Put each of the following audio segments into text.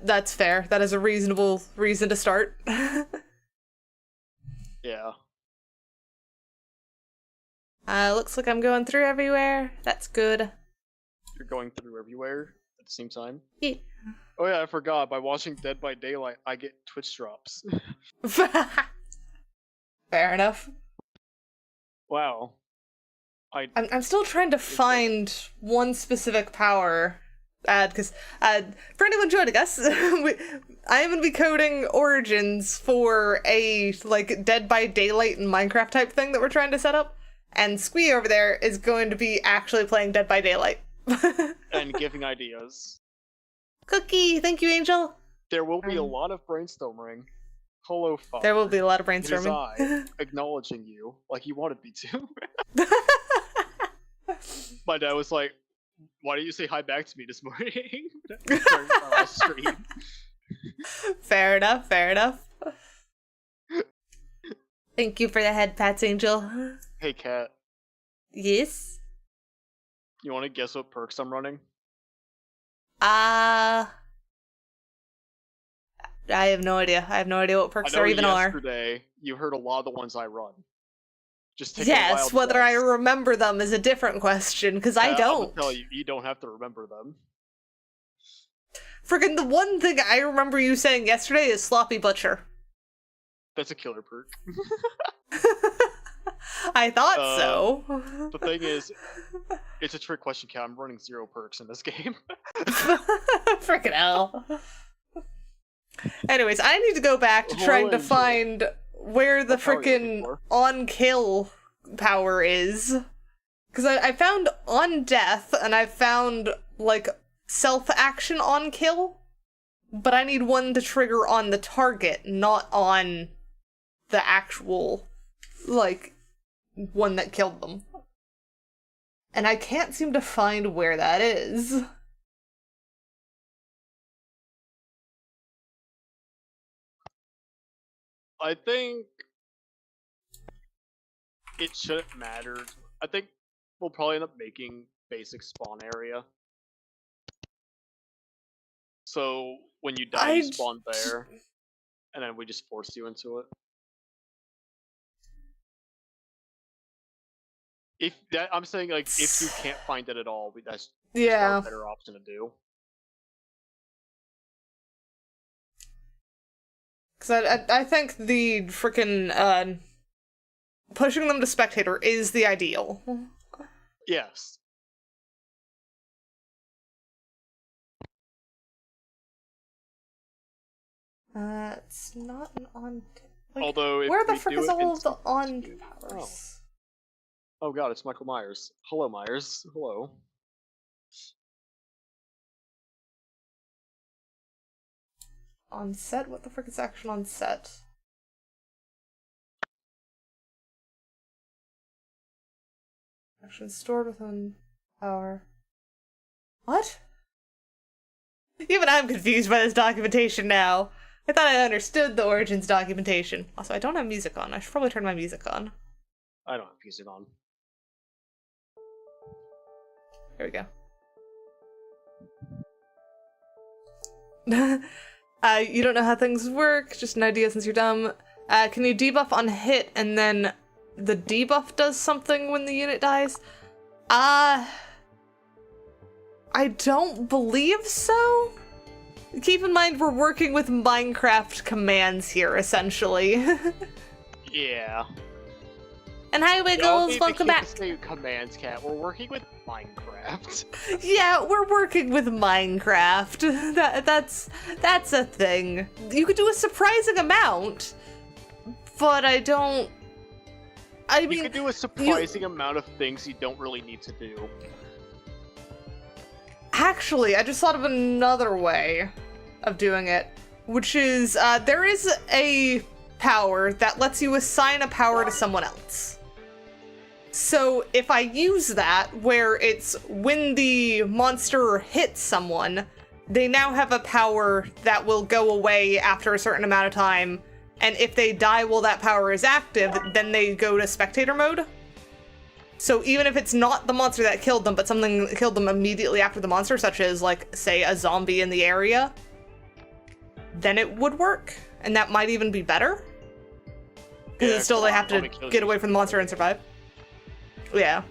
That's fair. That is a reasonable reason to start. Yeah. Looks like I'm going through everywhere. That's good. You're going through everywhere at the same time? Yeah. Oh yeah, I forgot. By watching Dead by Daylight, I get Twitch drops. Fair enough. Wow. I'm still trying to find one specific power because for anyone joining us, I am going to be coding Origins for a like Dead by Daylight and Minecraft type thing that we're trying to set up, and Squee over there is going to be actually playing Dead by Daylight. And giving ideas. Cookie, thank you, Angel. There will be a lot of brainstorming. Hello, Father. There will be a lot of It is brainstorming. I, acknowledging you, like you wanted me to. My dad was like, why didn't you say hi back to me this morning? During our last stream. Fair enough, fair enough. Thank you for the head pats, Angel. Hey, Kat. Yes? You want to guess what perks I'm running? I have no idea. I have no idea what perks there even are. Yesterday, you heard a lot of the ones I run. Just take Yes, a whether I guess. remember them is a different question, because I don't. I'll tell you, you don't have to remember them. Friggin' the one thing I remember you saying yesterday is Sloppy Butcher. That's a killer perk. I thought so. The thing is, it's a trick question, Kat. I'm running 0 perks in this game. Frickin' hell. Anyways, I need to go back to trying to find where the frickin' on-kill power is. Because I found on death, and I found, like, self-action on kill, but I need one to trigger on the target, not on the actual, like, one that killed them. And I can't seem to find where that is. I think it shouldn't matter. I think we'll probably end up making basic spawn area. So when you die, you spawn there, and then we just force you into it. If that, I'm saying, like, if you can't find it at all, that's just a better option to do. Because I think the frickin' pushing them to spectator is the ideal. Yes. It's not an on. Like, although, if where the we frick do is it all in of the on powers? Oh god, it's Michael Myers. Hello, Myers. Hello. On set? What the frick is action on set? Action stored within power. What? Even I'm confused by this documentation now. I thought I understood the Origins documentation. Also, I don't have music on. I should probably turn my music on. I don't have music on. Here we go. You don't know how things work, just an idea since you're dumb. Can you debuff on hit and then the debuff does something when the unit dies? I don't believe so. Keep in mind we're working with Minecraft commands here, essentially. Yeah. And hi Wiggles, welcome back. Say commands, Cat. We're working with Minecraft. Yeah, we're working with Minecraft. That's a thing. You could do a surprising amount, but I mean, you could do a surprising amount of things you don't really need to do. Actually, I just thought of another way of doing it, which is there is a power that lets you assign a power to someone else. So if I use that, where it's when the monster hits someone, they now have a power that will go away after a certain amount of time, and if they die while that power is active, then they go to spectator mode. So even if it's not the monster that killed them, but something that killed them immediately after the monster, such as, like, say, a zombie in the area, then it would work, and that might even be better. Because Yeah, still they have to probably kills get you. away from the monster and survive. Yeah.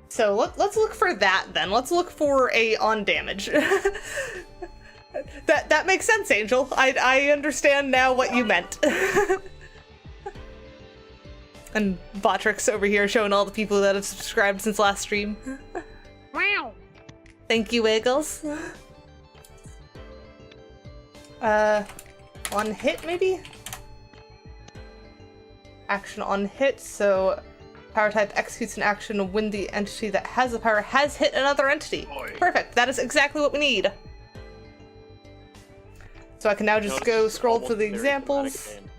So let's look for that then. Let's look for a on damage. That makes sense, Angel. I understand now what you meant. And Botrix over here showing all the people that have subscribed since last stream. Wow. Thank you, Wiggles. On hit, maybe? Action on hit, so power type executes an action when the entity that has the power has hit another entity. Oi. Perfect, that is exactly what we need. So I can now just No, go this is scroll almost through the very examples thematic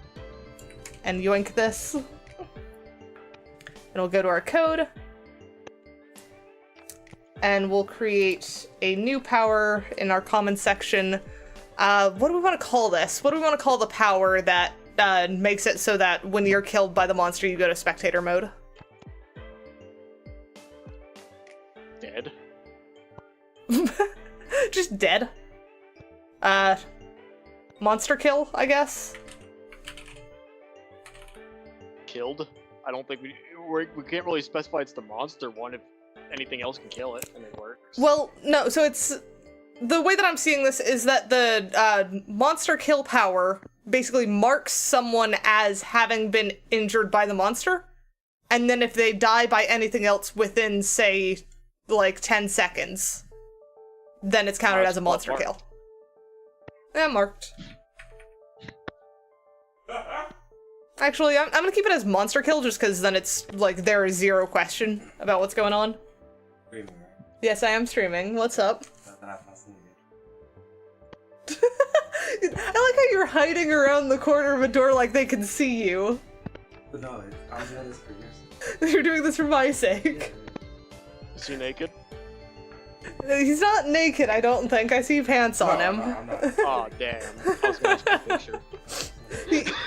and yoink this. And we'll go to our code. And we'll create a new power in our common section. What do we want to call this? What do we want to call the power that makes it so that when you're killed by the monster, you go to spectator mode? Dead. Just dead. Monster kill, I guess. Killed. I don't think we can't really specify it's the monster one if anything else can kill it and it works. Well, no, so it's... The way that I'm seeing this is that the monster kill power basically marks someone as having been injured by the monster, and then if they die by anything else within, say, like 10 seconds, then it's counted as a monster marked. kill. Yeah, marked. Actually, I'm gonna keep it as monster kill just because then it's like there is zero question about what's going on. Streaming, right? Yes, I am streaming. What's up? Then I've not seen it. I like how you're hiding around the corner of a door like they can see you. But no, I'm doing this for years. You're doing this for my sake. Is he naked? He's not naked, I don't think. I see pants on him. No, I'm not. Oh damn. I was gonna ask a picture.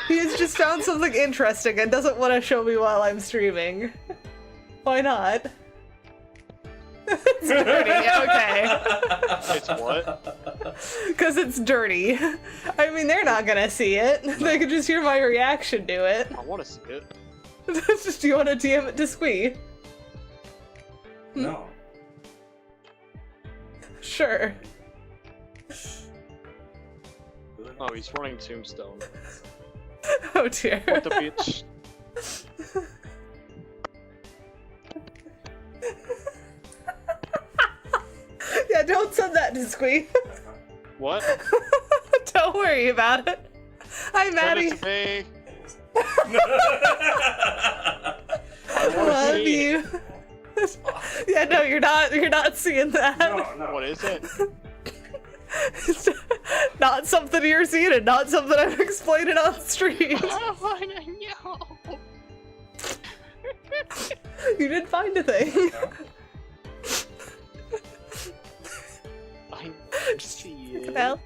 He has just found something interesting and doesn't want to show me while I'm streaming. Why not? It's dirty, okay. It's what? Because it's dirty. I mean, they're not gonna see it. They could just hear my reaction to it. I want to see it. Do you want to DM it to Squee? No. Sure. Oh, he's running Tombstone. Oh dear. What the bitch? Yeah, don't send that to Squee. What? Don't worry about it. Hi, Send Maddie. it to me. I love see you. Yeah, no, you're not seeing that. No. What is it? It's not something you're seeing and not something I'm explaining on stream. I wanna know. You did find a thing. I see it. Well,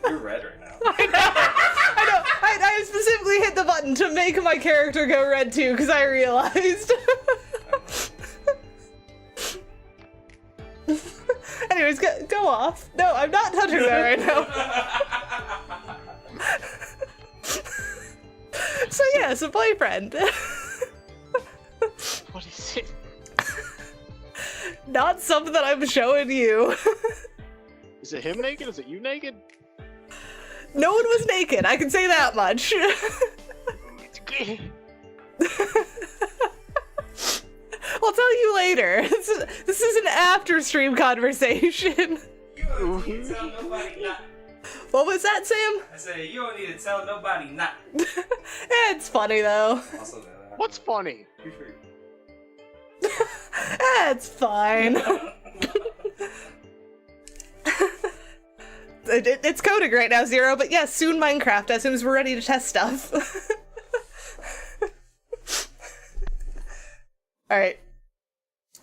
You're red right now. I know. I specifically hit the button to make my character go red too, because I realized. Anyways, go off. No, I'm not touching that right now. So yes, a boyfriend. What is it? Not something that I'm showing you. Is it him naked? Is it you naked? No one was naked, I can say that much. I'll tell you later. This is an after stream conversation. You don't need to tell nobody not. What was that, Sam? I said, you don't need to tell nobody not. It's funny though. Also, What's funny? It's fine. It's coding right now, Zero, but yes, soon Minecraft as soon as we're ready to test stuff. Alright.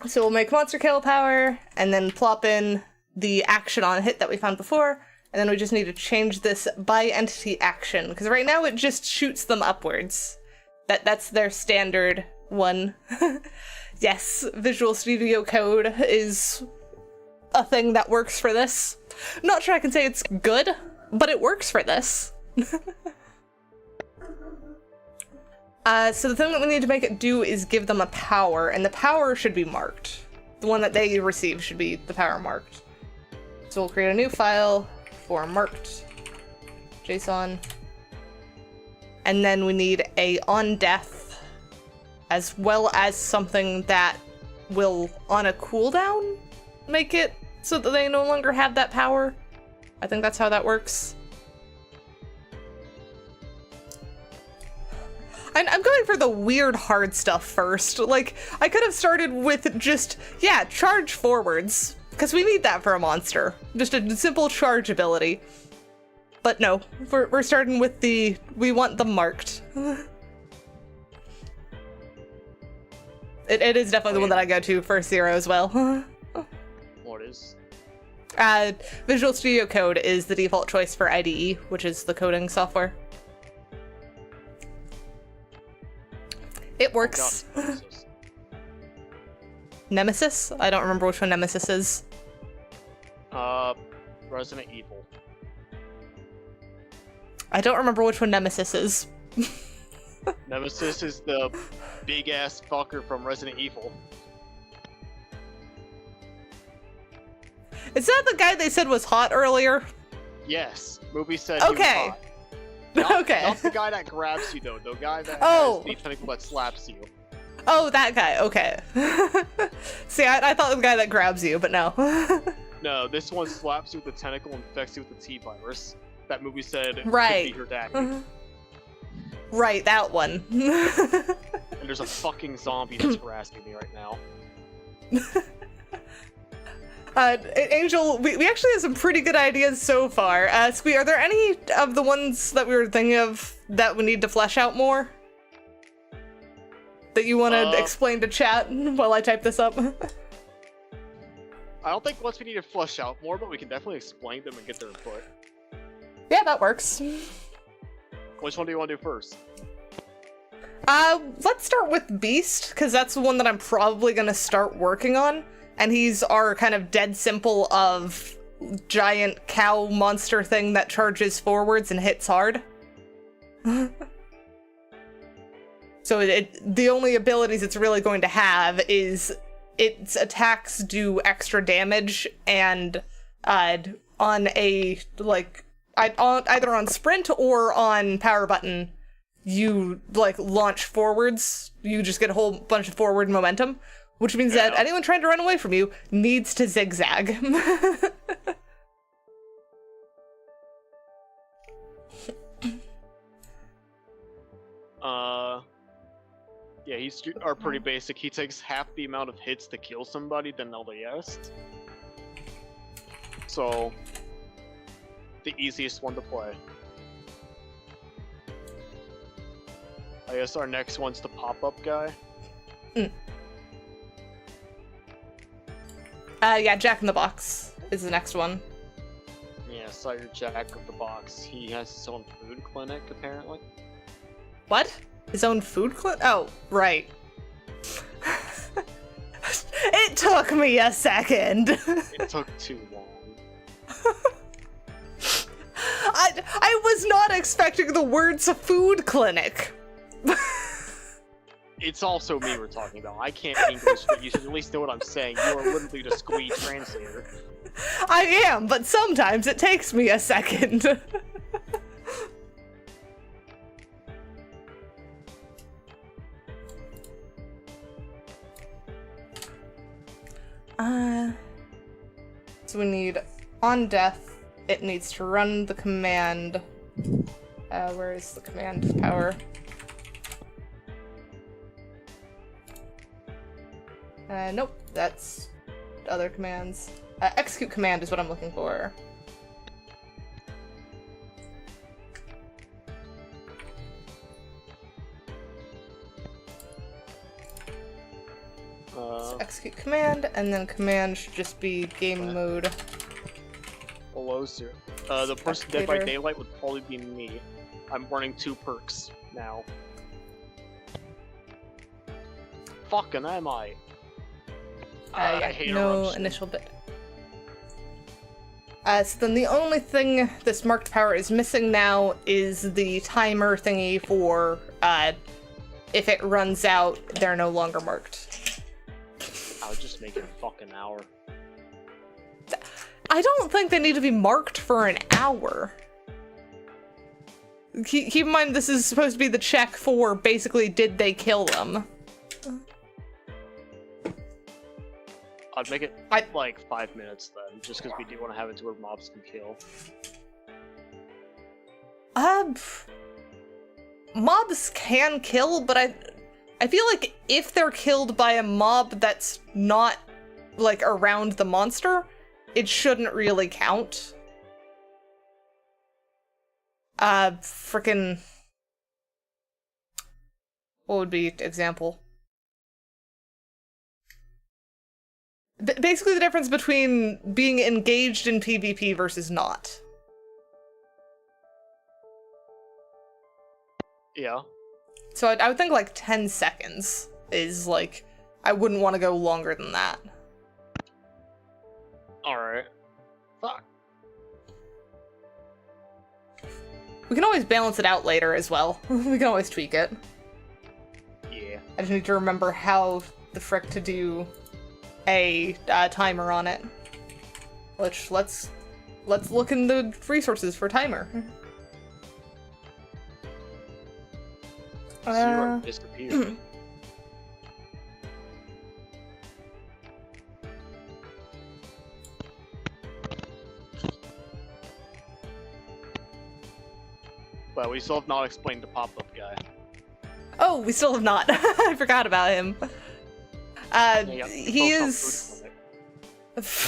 So we'll make monster kill power, and then plop in the action on hit that we found before, and then we just need to change this by entity action, because right now it just shoots them upwards. That's their standard one. Yes, Visual Studio Code is a thing that works for this. Not sure I can say it's good, but it works for this. So the thing that we need to make it do is give them a power, and the power should be marked. The one that they receive should be the power marked. So we'll create a new file for marked JSON. And then we need a on death, as well as something that will, on a cooldown, make it so that they no longer have that power. I think that's how that works. I'm going for the weird hard stuff first. Like, I could have started with just, yeah, charge forwards, because we need that for a monster. Just a simple charge ability. But no, we're starting with the, we want them marked. It is definitely the one that I go to for 0 as well. What is? Visual Studio Code is the default choice for IDE, which is the coding software. It works. Oh, Nemesis? I don't remember which one Nemesis is. Resident Evil. I don't remember which one Nemesis is. Nemesis is the big ass fucker from Resident Evil. Is that the guy they said was hot earlier? Yes. Movie said Okay. he was hot. Not, Okay. Not the guy that grabs you though. The guy that Oh. has the tentacle that slaps you. Oh, that guy. Okay. See, I thought the guy that grabs you, but no. No, this one slaps you with the tentacle and infects you with the T-virus. That movie said Right. could be her daddy. Right, that one. And there's a fucking zombie that's harassing me right now. Angel, we actually have some pretty good ideas so far. Squee, are there any of the ones that we were thinking of that we need to flesh out more? That you want to explain to chat while I type this up? I don't think once we need to flush out more, but we can definitely explain them and get their input. Yeah, that works. Which one do you want to do first? Let's start with Beast, because that's the one that I'm probably going to start working on. And he's our kind of dead simple of giant cow monster thing that charges forwards and hits hard. So the only abilities it's really going to have is its attacks do extra damage, and on a, like, either on sprint or on power button, you, like, launch forwards. You just get a whole bunch of forward momentum. Which means that anyone trying to run away from you needs to zigzag. Yeah, he's are pretty basic. He takes half the amount of hits to kill somebody than all the rest. So, the easiest one to play. I guess our next one's the pop-up guy. Yeah, Jack in the Box is the next one. Yeah, Sire Jack of the Box. He has his own food clinic, apparently. What? His own food clinic? Oh, right. It took me a second. It took too long. I was not expecting the words food clinic. It's also me we're talking about. I can't English, but you should at least know what I'm saying. You are literally the Squee translator. I am, but sometimes it takes me a second. So we need on death, it needs to run the command. Where is the command power? Nope, that's other commands. Execute command is what I'm looking for. So execute command, and then command should just be game mode. Below zero. The person Dead by Daylight would probably be me. I'm running 2 perks now. Fucking am I? I hate no eruption. initial bit. So then the only thing this marked power is missing now is the timer thingy for, if it runs out, they're no longer marked. I would just make it a fucking hour. I don't think they need to be marked for an hour. Keep in mind, this is supposed to be the check for, basically, did they kill them? I'd make it like 5 minutes then, just because we do want to have it to where mobs can kill. Mobs can kill, but I feel like if they're killed by a mob that's not, like, around the monster, it shouldn't really count. Frickin'... What would be example? Basically the difference between being engaged in PvP versus not. Yeah. So I would think like 10 seconds is like, I wouldn't want to go longer than that. Alright. Fuck. We can always balance it out later as well. We can always tweak it. Yeah. I just need to remember how the frick to do a timer on it. Which, let's look in the resources for timer. Zero disappeared. But we still have not explained the pop-up guy. Oh, we still have not. I forgot about him. He is...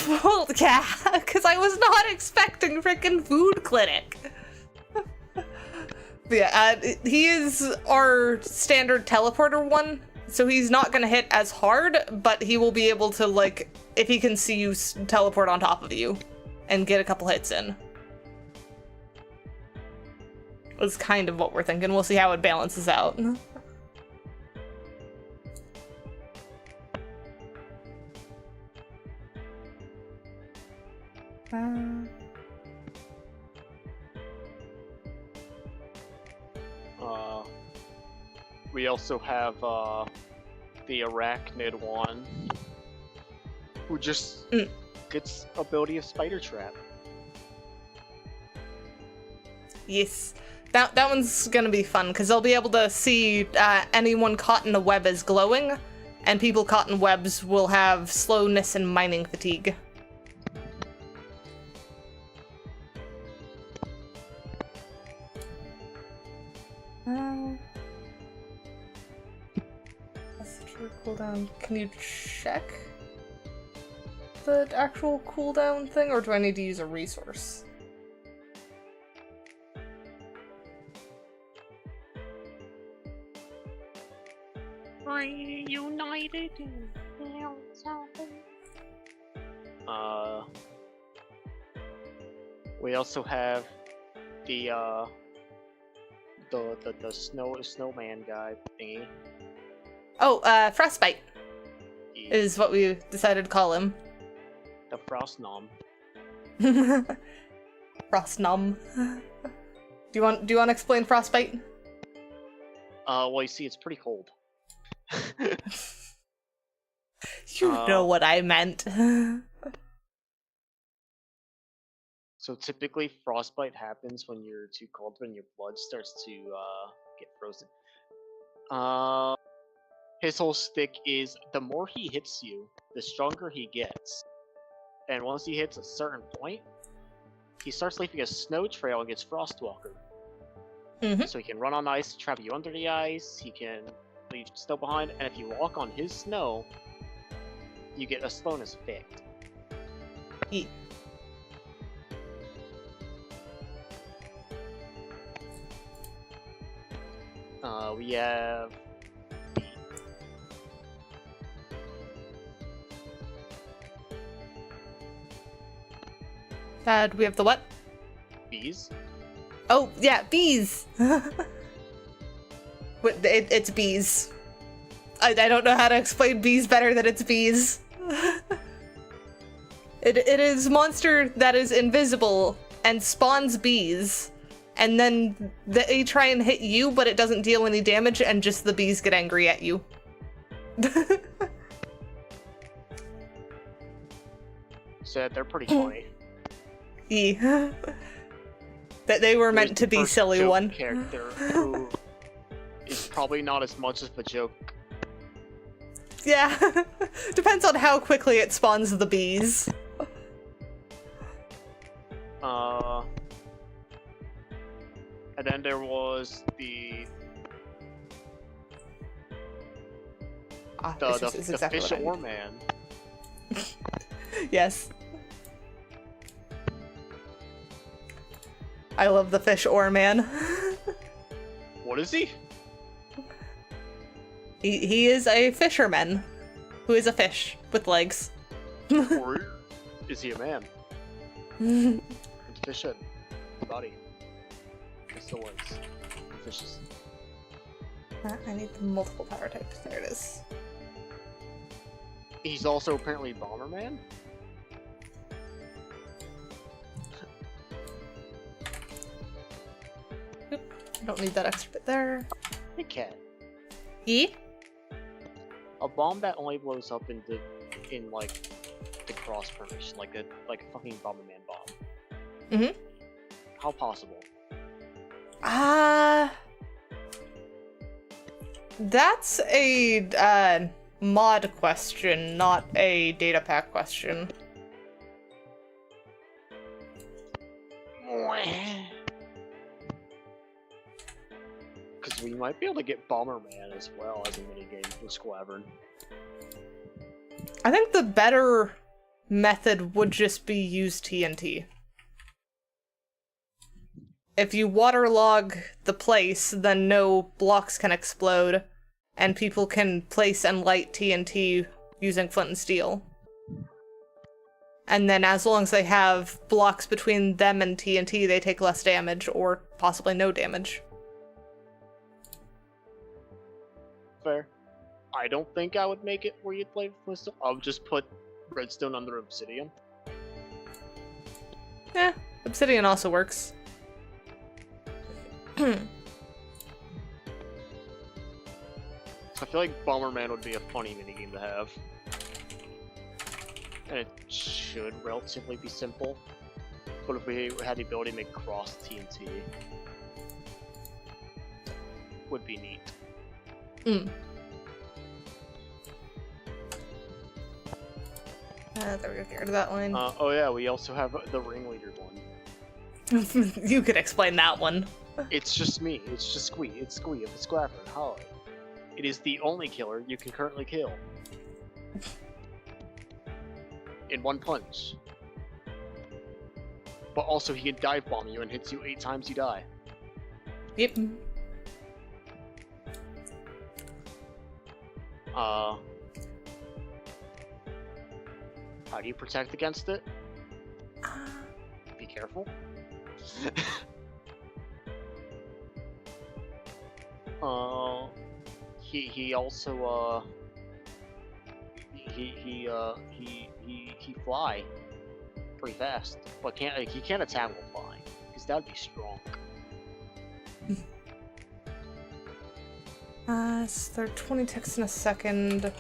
Well, yeah, because I was not expecting frickin' food clinic. But yeah, he is our standard teleporter one, so he's not gonna hit as hard, but he will be able to, like, if he can see you, teleport on top of you and get a couple hits in. That's kind of what we're thinking. We'll see how it balances out. We also have the arachnid one, who just gets ability of spider trap. Yes, that one's gonna be fun because they'll be able to see anyone caught in a web as glowing, and people caught in webs will have slowness and mining fatigue. That's the true cooldown. Can you check the actual cooldown thing, or do I need to use a resource? Reunited. We also have the snowman guy thingy. Oh, Frostbite is what we decided to call him. The Frost Nom. Frost Nom. Do you want to explain Frostbite? Well, you see, it's pretty cold. You know what I meant. So typically, frostbite happens when you're too cold, when your blood starts to get frozen. His whole stick is the more he hits you, the stronger he gets. And once he hits a certain point, he starts leaving a snow trail and gets Frostwalker. So he can run on ice, trap you under the ice, he can leave snow behind, and if you walk on his snow, you get a slowness effect. We have... We have the what? bees. Oh, yeah, bees! It's bees. I don't know how to explain bees better than it's bees. It is a monster that is invisible and spawns bees, and then they try and hit you, but it doesn't deal any damage, and just the bees get angry at you. So they're pretty funny. That they were There's meant to the be first silly joke one. character who is probably not as much of a joke. Yeah, depends on how quickly it spawns the bees. And then there was the This is exactly fish what I ore need. man. Yes. I love the fish ore man. What is he? He is a fisherman who is a fish with legs. Or is he a man? It's fish head. Body. It's the legs. Fishes. I need the multiple power types. There it is. He's also apparently Bomberman? I don't need that extra bit there. Hey cat. E? A bomb that only blows up in like the cross formation, like a fucking Bomberman bomb. Mm-hmm. How possible? That's a mod question, not a data pack question. Because we might be able to get Bomberman as well as a minigame with Squadron. I think the better method would just be use TNT. If you waterlog the place, then no blocks can explode, and people can place and light TNT using flint and steel. And then as long as they have blocks between them and TNT, they take less damage, or possibly no damage. Fair. I don't think I would make it where you'd play with I would just put redstone under obsidian. Eh, obsidian also works. I feel like Bomberman would be a funny minigame to have. And it should relatively be simple. But if we had the ability to make cross TNT, would be neat. Mm. There we go, get rid of that line. Oh yeah, we also have the ringleader one. You could explain that one. It's just me. It's just Squee. It's Squee of the Squadron. Hi. It is the only killer you can currently kill. In one punch. But also he can dive bomb you and hits you 8 times you die. Yep. How do you protect against it? Be careful. He also he fly pretty fast, but he can't attack while flying because that'd be strong. So they're 20 ticks in a second.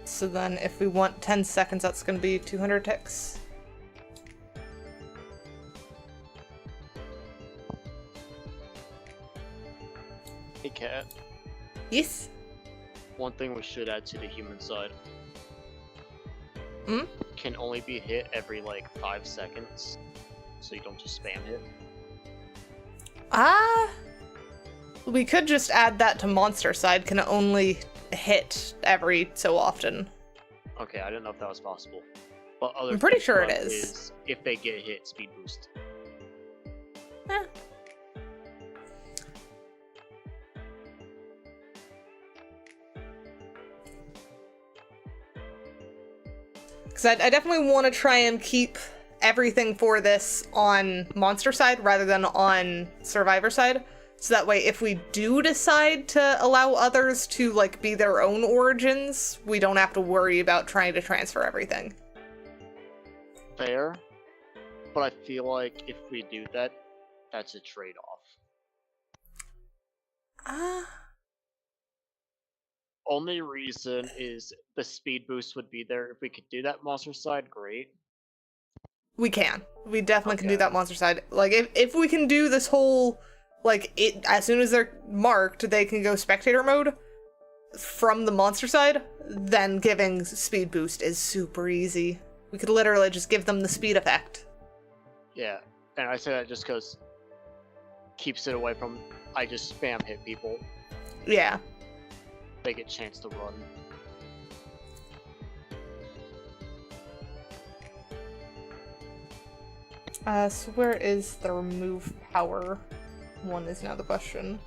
So then if we want 10 seconds, that's going to be 200 ticks. Hey cat. Yes? One thing we should add to the human side. Hmm? Can only be hit every like 5 seconds. So you don't just spam hit. We could just add that to monster side, can only hit every so often. Okay, I didn't know if that was possible. But other I'm pretty sure it stuff is. If they get hit, speed boost. Eh. Because I definitely want to try and keep everything for this on monster side rather than on survivor side. So that way, if we do decide to allow others to, like, be their own origins, we don't have to worry about trying to transfer everything. fair, but I feel like if we do that, that's a trade-off. Only reason is the speed boost would be there. If we could do that monster side, great. We can. We definitely can do Okay. that monster side. Like, if we can do this whole, like, as soon as they're marked, they can go spectator mode from the monster side, then giving speed boost is super easy. We could literally just give them the speed effect. Yeah, and I say that just because keeps it away from I just spam hit people. Yeah. They get a chance to run. So where is the remove power one is now the question.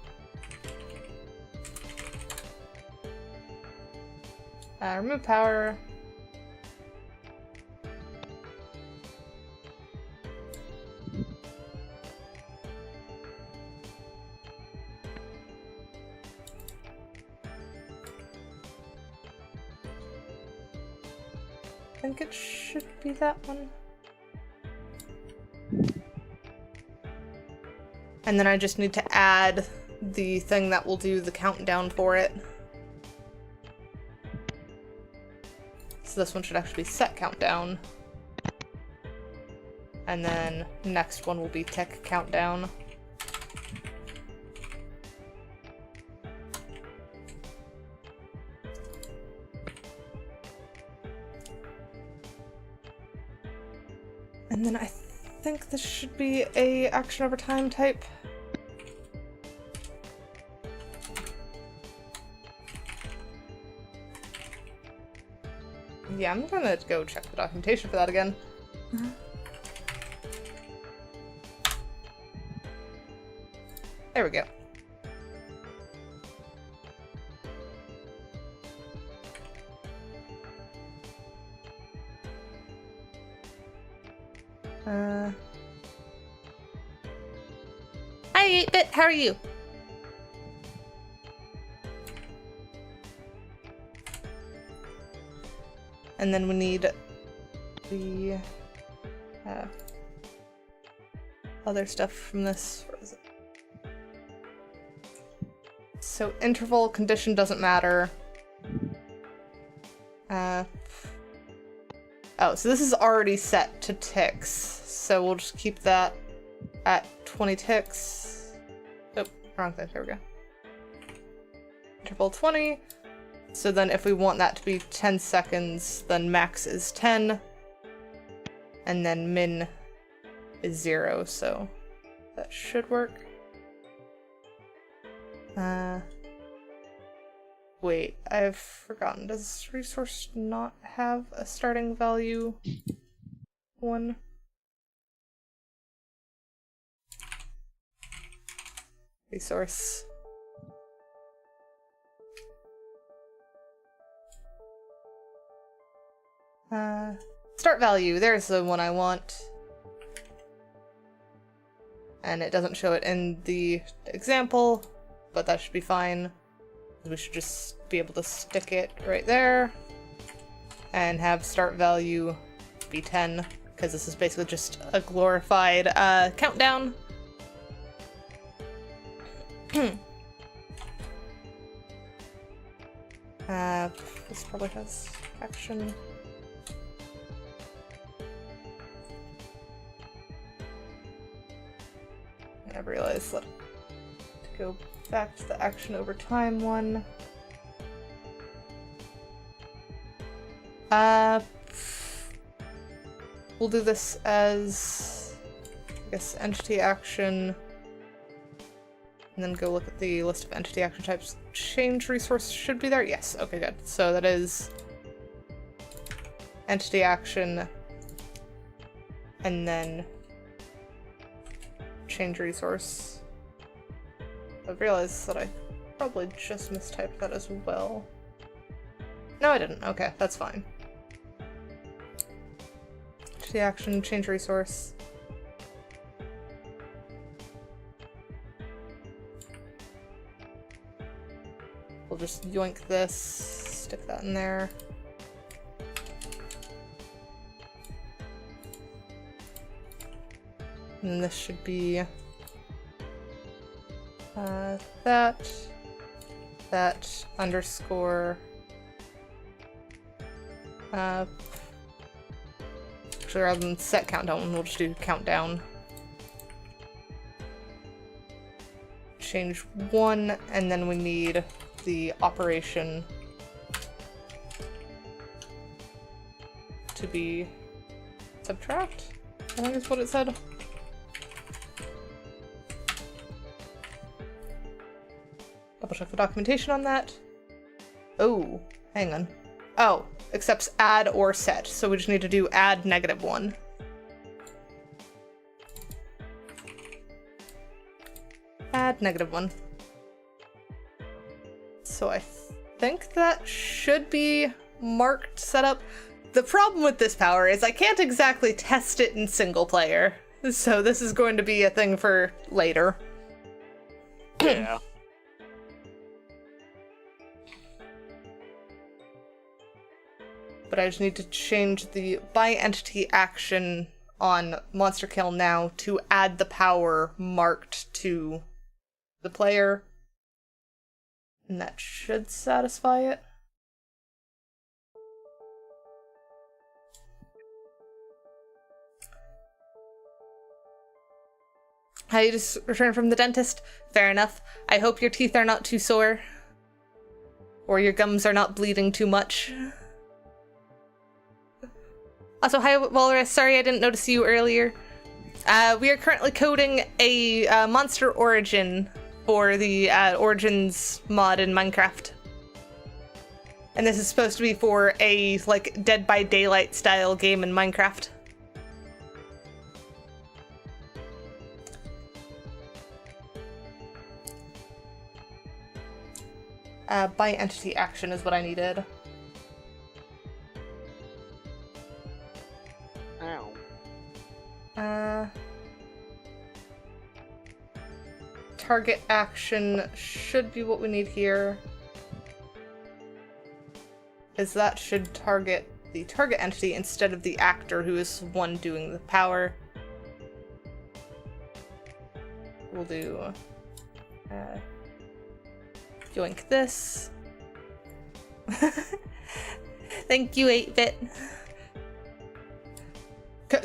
Remove power. I think it should be that one. And then I just need to add the thing that will do the countdown for it. So this one should actually be set countdown. And then next one will be tick countdown. And then I think this should be a action over time type. Yeah, I'm gonna go check the documentation for that again. There we go. Hi, 8-Bit, how are you? And then we need the other stuff from this. Where is it? So interval condition doesn't matter. Oh, so this is already set to ticks. So we'll just keep that at 20 ticks. Oh, wrong thing. Here we go. Interval 20. So then if we want that to be 10 seconds, then max is 10. And then min is 0, so that should work. Wait, I've forgotten. Does this resource not have a starting value 1? Resource. Start value, there's the one I want. And it doesn't show it in the example, but that should be fine. We should just be able to stick it right there and have start value be 10, because this is basically just a glorified countdown. This probably has action. I realized that to go back to the action over time one. We'll do this as, I guess, entity action, and then go look at the list of entity action types. Change resource should be there. Yes. Okay, good. So that is entity action, and then change resource. I've realized that I probably just mistyped that as well. No, I didn't. Okay, that's fine. Entity action, change resource. We'll just yoink this, stick that in there. And this should be that underscore actually rather than set countdown, we'll just do countdown. Change 1, and then we need the operation to be subtract, I think is what it said. Double check the documentation on that. Oh, hang on. Oh, accepts add or set, so we just need to do add -1. Add -1. So I think that should be marked setup. The problem with this power is I can't exactly test it in single player, so this is going to be a thing for later. Yeah. But I just need to change the by entity action on Monster Kill Now to add the power marked to the player. And that should satisfy it. How you just returned from the dentist? Fair enough. I hope your teeth are not too sore. Or your gums are not bleeding too much. Also, hi Walrus, sorry I didn't notice you earlier. We are currently coding a monster origin for the Origins mod in Minecraft. And this is supposed to be for a, like, Dead by Daylight style game in Minecraft. By entity action is what I needed. Ow. Target action should be what we need here. Is that should target the target entity instead of the actor who is one doing the power. We'll do yoink this. Thank you, 8-bit.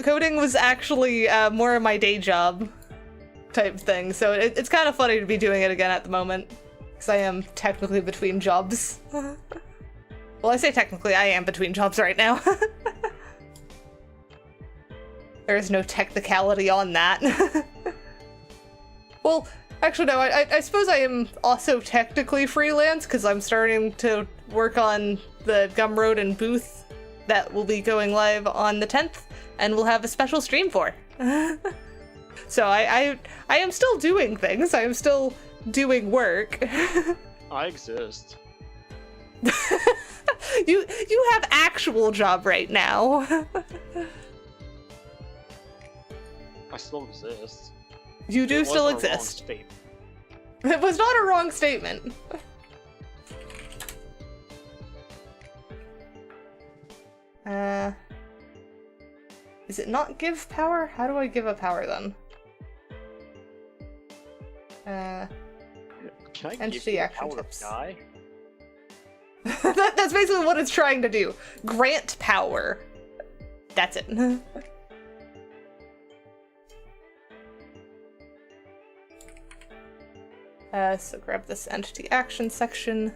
Coding was actually more of my day job type thing, so it's kind of funny to be doing it again at the moment, because I am technically between jobs. Well, I say technically, I am between jobs right now. There is no technicality on that. Well, actually no, I suppose I am also technically freelance, because I'm starting to work on the Gumroad and Booth that will be going live on the 10th, and we'll have a special stream for. So I am still doing things, I am still doing work. I exist. You have actual job right now. I still exist. You do still exist. It was not a wrong statement. Is it not give power? How do I give a power then? Can I entity give you action power tips. to die? That's basically what it's trying to do. Grant power. That's it. So grab this entity action section.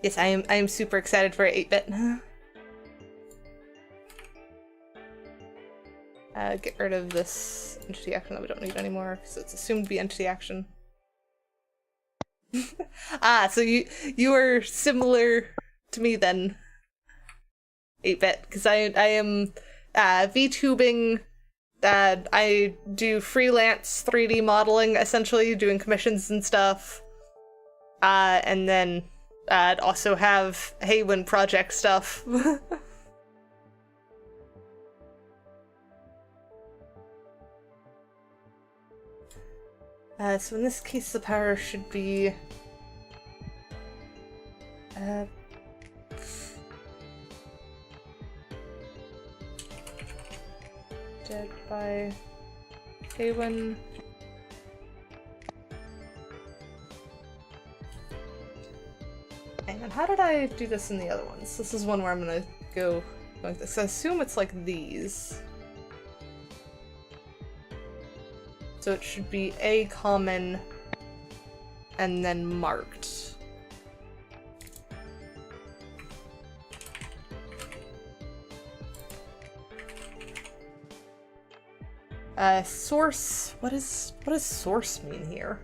Yes, I am super excited for 8-bit. Get rid of this entity action that we don't need anymore, because it's assumed to be entity action. So you are similar to me then, 8-bit, because I am VTubing. I do freelance 3D modeling, essentially doing commissions and stuff, and then also have Haywen project stuff. So in this case, the power should be dead by Haywen. Hang on, how did I do this in the other ones? This is one where I'm gonna go like this. I assume it's like these. So it should be a common and then marked. Source. What does source mean here?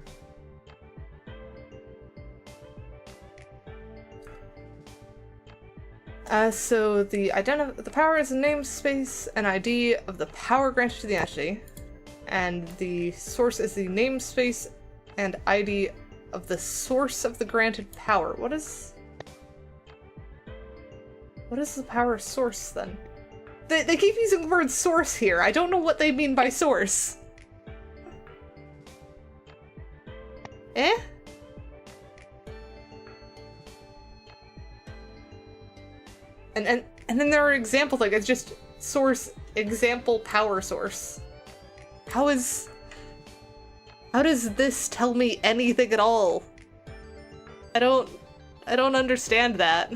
So the power is a namespace and ID of the power granted to the entity, and the source is the namespace and ID of the source of the granted power. What is the power source then? They keep using the word source here. I don't know what they mean by source. Eh? And then there are examples, like it's just source, example, power source. How does this tell me anything at all? I don't understand that.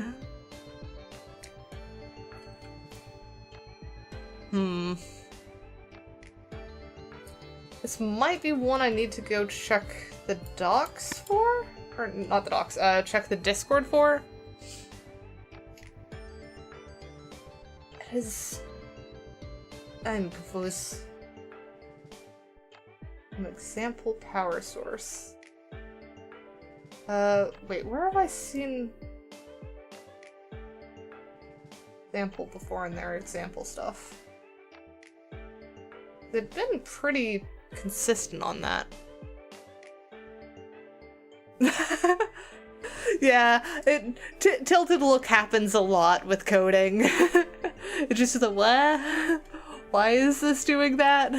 This might be one I need to go check the docs for? Or not the docs, check the Discord for. I'm confused. An example power source. Wait, where have I seen example before in their example stuff? They've been pretty consistent on that. Yeah, tilted look happens a lot with coding. It's just the what? Why is this doing that?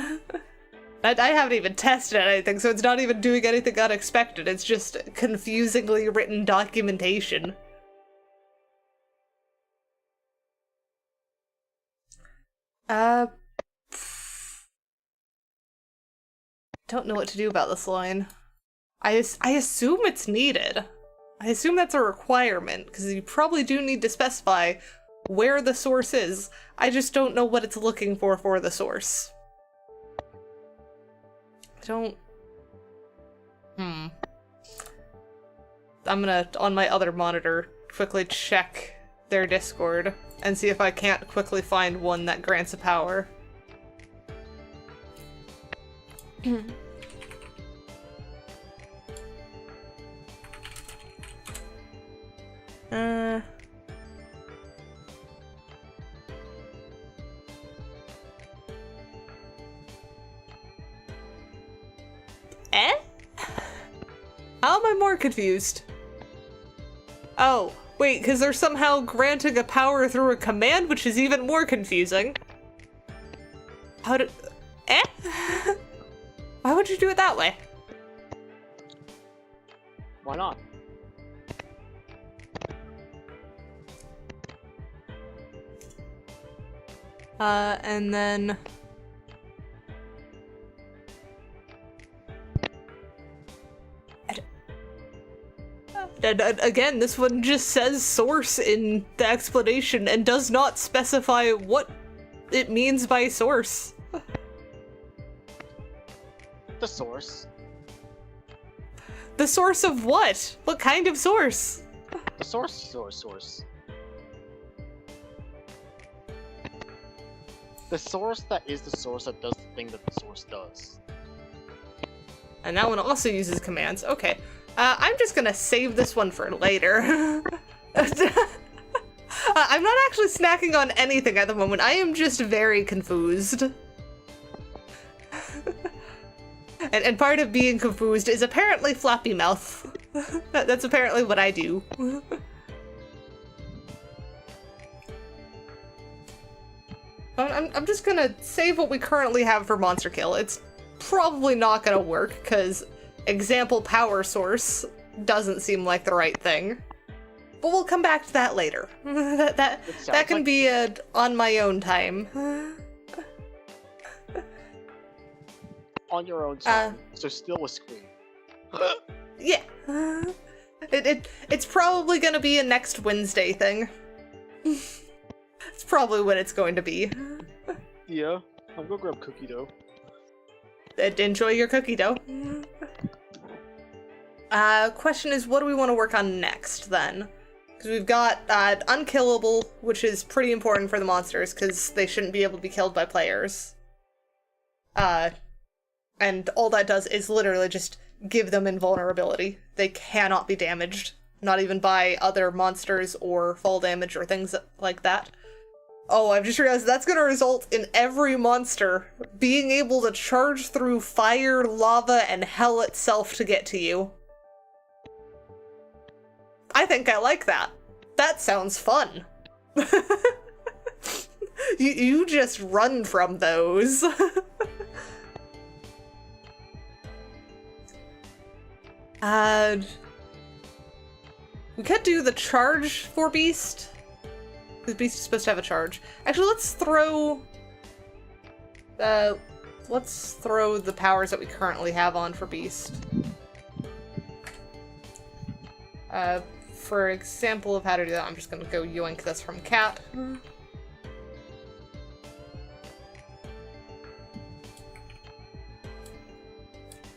I haven't even tested anything, so it's not even doing anything unexpected. It's just confusingly written documentation. Don't know what to do about this line. I assume it's needed. I assume that's a requirement, because you probably do need to specify where the source is. I just don't know what it's looking for the source. I'm gonna, on my other monitor, quickly check their Discord and see if I can't quickly find one that grants a power. How am I more confused? Oh, wait, because they're somehow granting a power through a command, which is even more confusing. How did... Why would you do it that way? Why not? And then... Again, this one just says source in the explanation and does not specify what it means by source. The source. The source of what? What kind of source? The source. The source that is the source that does the thing that the source does. And that one also uses commands. Okay. I'm just gonna save this one for later. I'm not actually snacking on anything at the moment. I am just very confused. and part of being confused is apparently floppy mouth. That's apparently what I do. I'm just gonna save what we currently have for Monster Kill. It's probably not gonna work, because example power source doesn't seem like the right thing. But we'll come back to that later. that can be on my own time. on your own time, so still a scream. Yeah. It's probably gonna be a next Wednesday thing. It's probably when it's going to be. Yeah, I'm gonna grab cookie dough. Enjoy your cookie dough. Question is, what do we want to work on next, then? Because we've got Unkillable, which is pretty important for the monsters, because they shouldn't be able to be killed by players. And all that does is literally just give them invulnerability. They cannot be damaged, not even by other monsters or fall damage or things like that. Oh, I've just realized that's going to result in every monster being able to charge through fire, lava, and hell itself to get to you. I think I like that. That sounds fun. You just run from those. We could do the charge for Beast. Because Beast is supposed to have a charge. Actually, let's throw the powers that we currently have on for Beast. For example of how to do that, I'm just gonna go yoink this from Cat.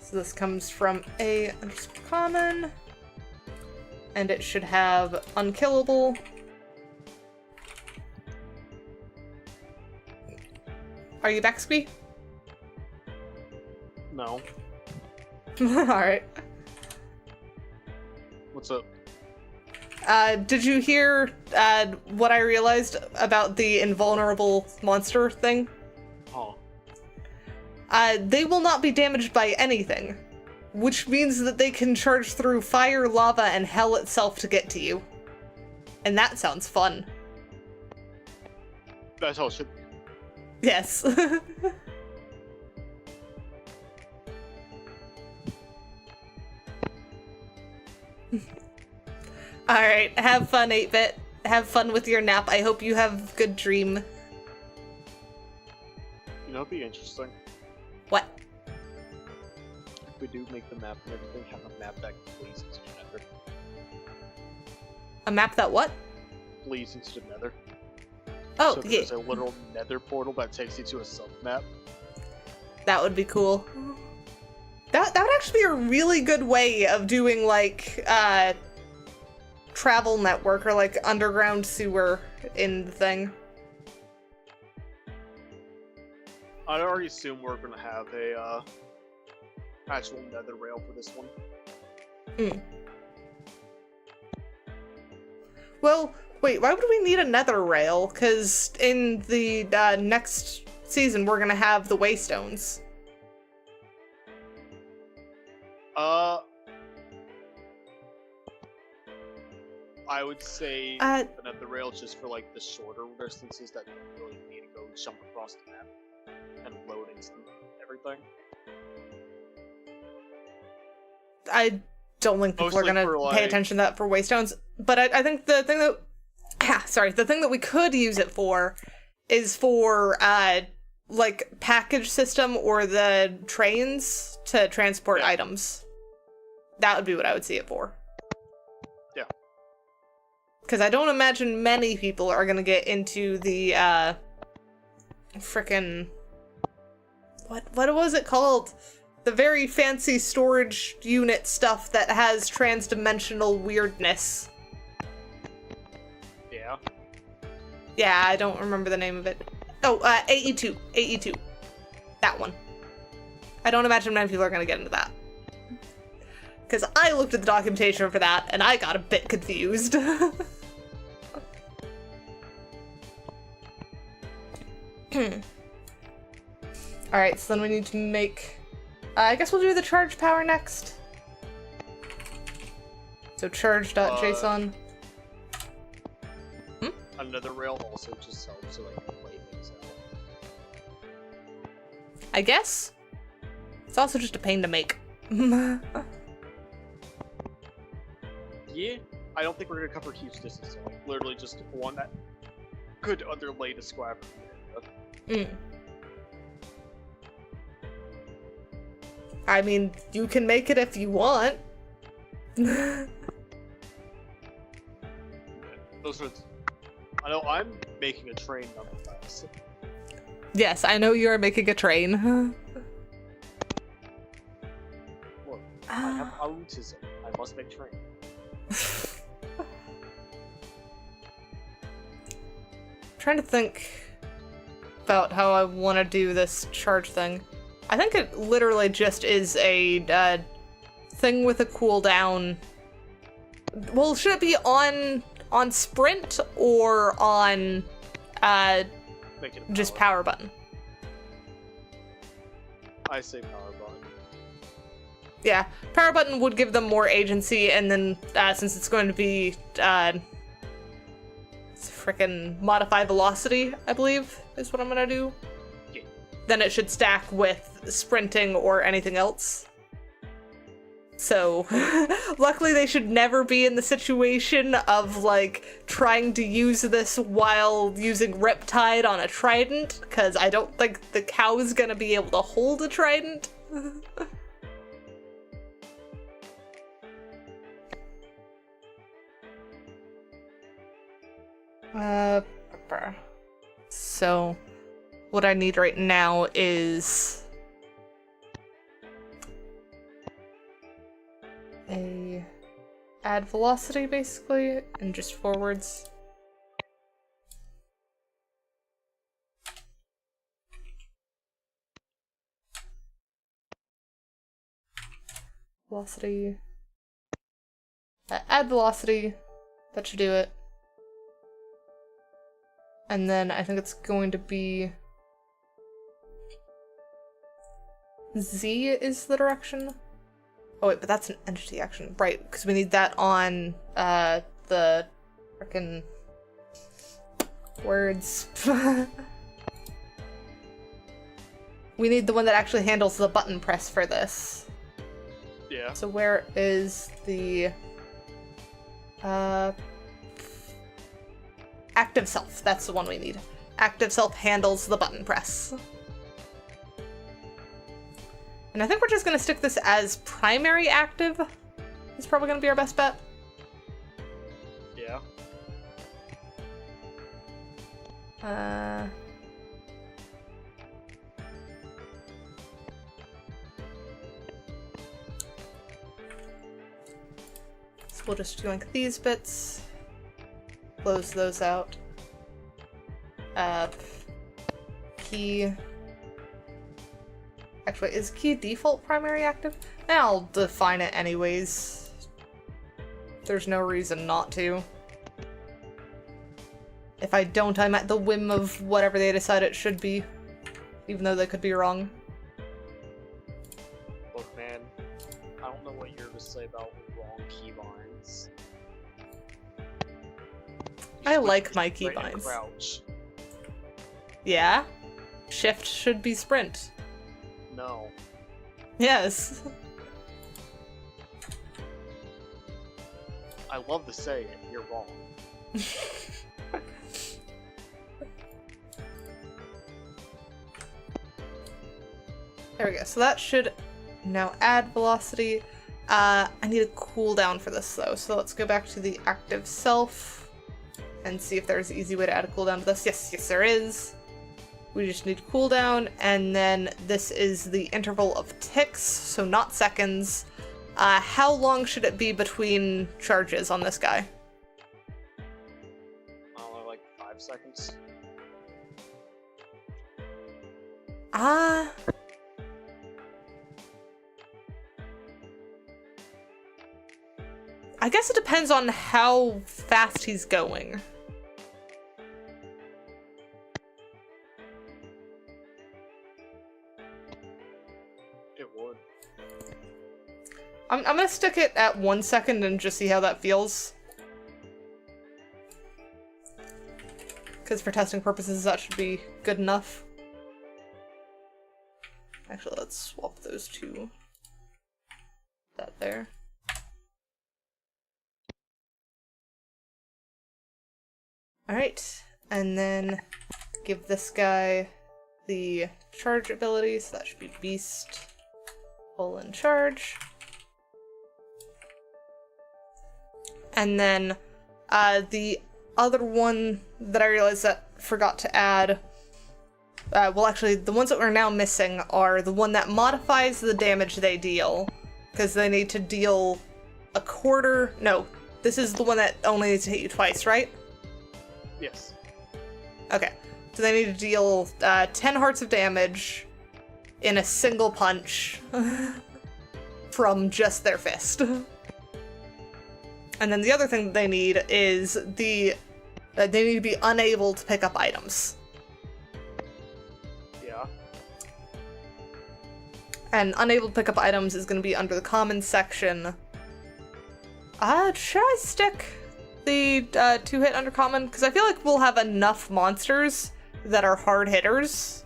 So this comes from a common, and it should have Unkillable. Are you back, Squee? No. Alright. What's up? Did you hear what I realized about the invulnerable monster thing? Oh. They will not be damaged by anything, which means that they can charge through fire, lava, and hell itself to get to you. And that sounds fun. That's how it should be. Yes. Alright, have fun, 8-Bit. Have fun with your nap. I hope you have good dream. You know, it'd be interesting. What? If we do make the map and everything, have a map that bleeds into the nether. A map that what? Bleeds into the nether. Oh, So yeah. there's a literal nether portal that takes you to a sub-map. That would be cool. That would actually be a really good way of doing, like, travel network or, like, underground sewer in the thing. I'd already assume we're gonna have a, actual nether rail for this one. Well, wait, why would we need a nether rail? Because in the next season, we're gonna have the Waystones. I would say the nether rail just for, like, the shorter distances that don't really need to go jump across the map and load instant everything. I don't think people are Mostly gonna for, pay like- attention to that for Waystones, but I think the thing that the thing that we could use it for is for like package system or the trains to transport items. That would be what I would see it for. Yeah. Because I don't imagine many people are gonna get into the frickin' what was it called? The very fancy storage unit stuff that has trans-dimensional weirdness. Yeah. Yeah, I don't remember the name of it. Oh, AE2. AE2. That one. I don't imagine many people are gonna get into that. Because I looked at the documentation for that, and I got a bit confused. Alright, so then we need to make... I guess we'll do the charge power next. So charge.json. Another rail also just helps to, like, play things out. I guess. It's also just a pain to make. Yeah, I don't think we're gonna cover huge distance. Like, literally just one that could underlay the squad. I mean, you can make it if you want. Those are. I know I'm making a train nonetheless. Yes, I know you are making a train. Look, I have autism. I must make train. Trying to think about how I want to do this charge thing. I think it literally just is a thing with a cooldown. Well, should it be on sprint or on Make it just power button? I say power button. Yeah, power button would give them more agency, and then since it's going to be frickin' modify velocity, I believe, is what I'm gonna do. Yeah. Then it should stack with sprinting or anything else. So, luckily they should never be in the situation of, like, trying to use this while using Riptide on a trident, because I don't think the cow is gonna be able to hold a trident. So, what I need right now is add velocity, basically, and just forwards. Velocity. Add velocity. That should do it. And then I think it's going to be Z is the direction. Oh wait, but that's an entity action, right? Because we need that on the frickin' words. We need the one that actually handles the button press for this. Yeah. So where is the active self? That's the one we need. Active self handles the button press. And I think we're just gonna stick this as primary active. It's probably gonna be our best bet. Yeah. So we'll just yoink these bits. Close those out. Key. Actually, is key default primary active? I'll define it anyways. There's no reason not to. If I don't, I'm at the whim of whatever they decide it should be. Even though they could be wrong. Look, man, I don't know what you're to say about wrong keybinds. I like my Right in keybinds. crouch. Yeah? Shift should be sprint. No. Yes. I love to say it, you're wrong. There we go. So that should now add velocity. I need a cooldown for this though. So let's go back to the active self and see if there's an easy way to add a cooldown to this. Yes, there is. We just need cooldown, and then this is the interval of ticks, so not seconds. How long should it be between charges on this guy? I don't know, like 5 seconds. I guess it depends on how fast he's going. It would. I'm gonna stick it at 1 second and just see how that feels. Because for testing purposes, that should be good enough. Actually, let's swap those two. That there. Alright, and then give this guy the charge ability, so that should be Beast. Pull and charge. And then the other one that I realized that I forgot to add, well actually the ones that we're now missing are the one that modifies the damage they deal, because they need to deal a quarter, no, this is the one that only needs to hit you twice, right? Yes. Okay, so they need to deal 10 hearts of damage in a single punch from just their fist. And then the other thing that they need is they need to be unable to pick up items. Yeah. And unable to pick up items is going to be under the common section. Should I stick the 2-hit under common? Because I feel like we'll have enough monsters that are hard hitters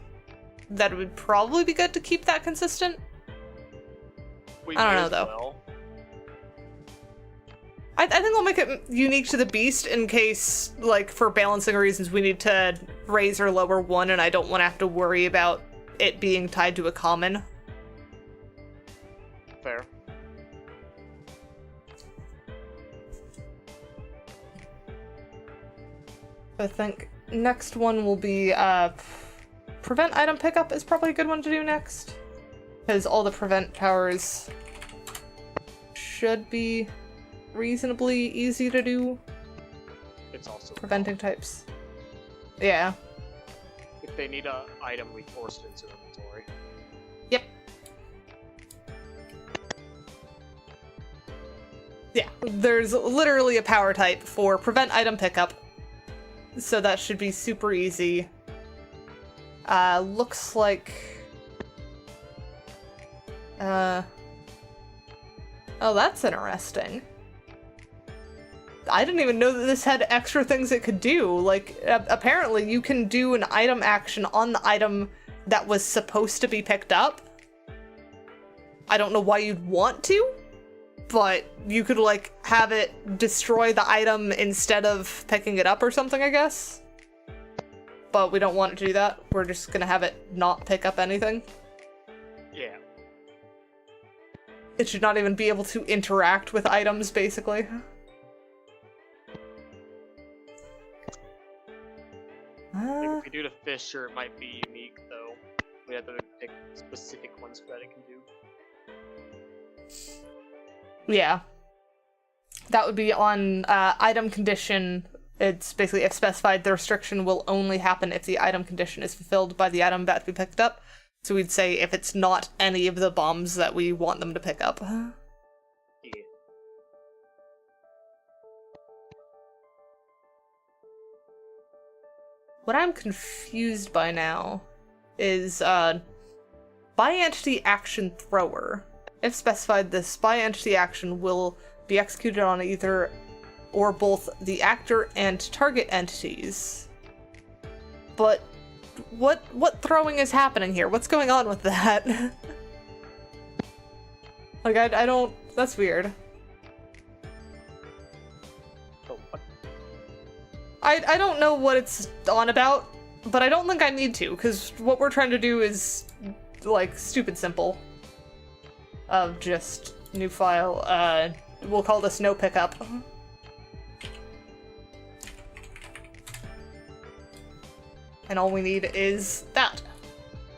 that it would probably be good to keep that consistent. I don't know, though. Well. I think we'll make it unique to the beast in case, like, for balancing reasons, we need to raise or lower one, and I don't want to have to worry about it being tied to a common. Fair. I think next one will be, prevent item pickup is probably a good one to do next. Because all the prevent powers should be reasonably easy to do. It's also Preventing types. Yeah. if they need an item, we force it into inventory. Yep. Yeah, there's literally a power type for prevent item pickup. So that should be super easy. Looks like... Oh, that's interesting. I didn't even know that this had extra things it could do. Like, apparently you can do an item action on the item that was supposed to be picked up. I don't know why you'd want to, but you could, like, have it destroy the item instead of picking it up or something, I guess. But we don't want it to do that. We're just gonna have it not pick up anything. Yeah. It should not even be able to interact with items, basically. If we do the Fisher, it might be unique, though. We have to pick specific ones that it can do. Yeah. That would be on item condition. It's basically, if specified, the restriction will only happen if the item condition is fulfilled by the item about to be picked up. So we'd say if it's not any of the bombs that we want them to pick up. Yeah. What I'm confused by now is by entity action thrower. If specified, the spy entity action will be executed on either or both the actor and target entities. But what throwing is happening here? What's going on with that? Like, I don't... That's weird. Oh, what? I don't know what it's on about, but I don't think I need to, because what we're trying to do is, like, stupid simple. Of just new file, we'll call this no pickup. And all we need is that.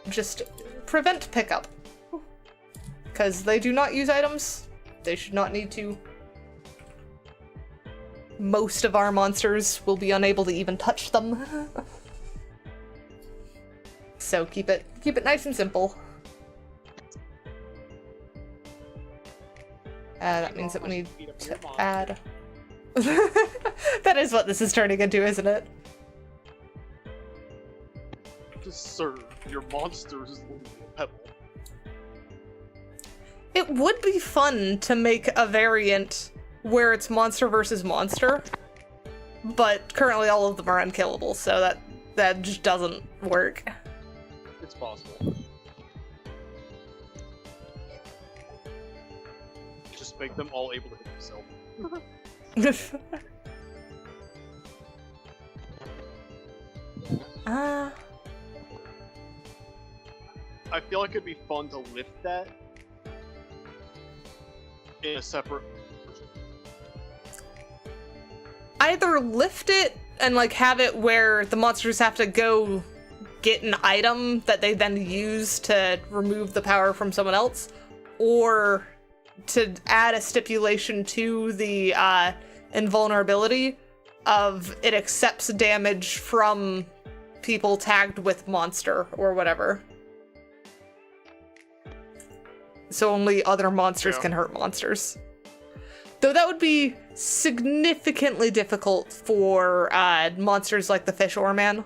Just prevent pickup. Because they do not use items. They should not need to. Most of our monsters will be unable to even touch them. So keep it nice and simple. That means that we need to add... That is what this is turning into, isn't it? Sir, your monster is literally a pebble. It would be fun to make a variant where it's monster versus monster, but currently all of them are unkillable, so that just doesn't work. It's possible. Just make them all able to hit themselves. I feel like it'd be fun to lift that in a separate. Either lift it and like have it where the monsters have to go get an item that they then use to remove the power from someone else, or to add a stipulation to the invulnerability of it accepts damage from people tagged with monster or whatever. So only other monsters can hurt monsters. Though that would be significantly difficult for monsters like the Fish Oreman,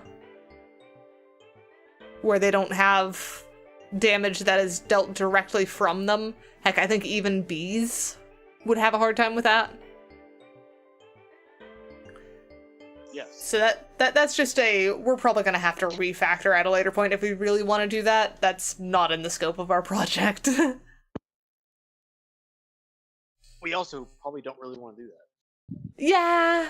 where they don't have damage that is dealt directly from them. Heck, I think even bees would have a hard time with that. Yes. So that's just we're probably going to have to refactor at a later point if we really want to do that. That's not in the scope of our project. We also probably don't really want to do that. Yeah.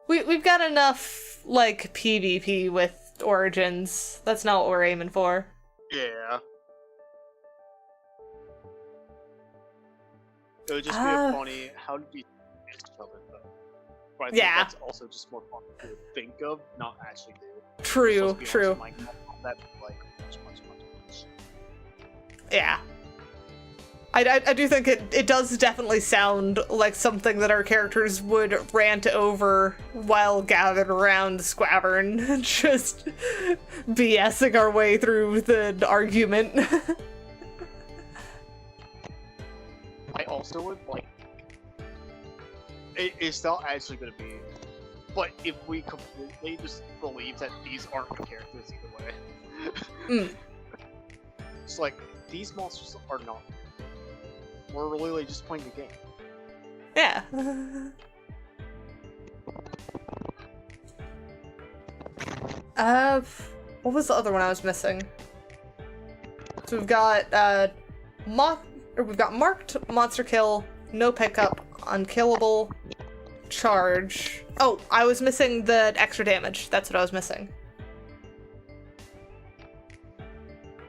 We've got enough, like, PvP with Origins. That's not what we're aiming for. Yeah. It would just be a funny, how did we miss each other, though? But I think that's also just more fun to think of, not actually do. True. That, like, much. Yeah. I do think it does definitely sound like something that our characters would rant over while gathered around Squavern, just BSing our way through the argument. I also would, like, it's not actually going to be, but if we completely just believe that these aren't the characters either way. It's like, these monsters are not. We're really just playing the game. Yeah. What was the other one I was missing? So we've got we've got marked monster kill, no pickup, unkillable, charge. Oh, I was missing the extra damage. That's what I was missing.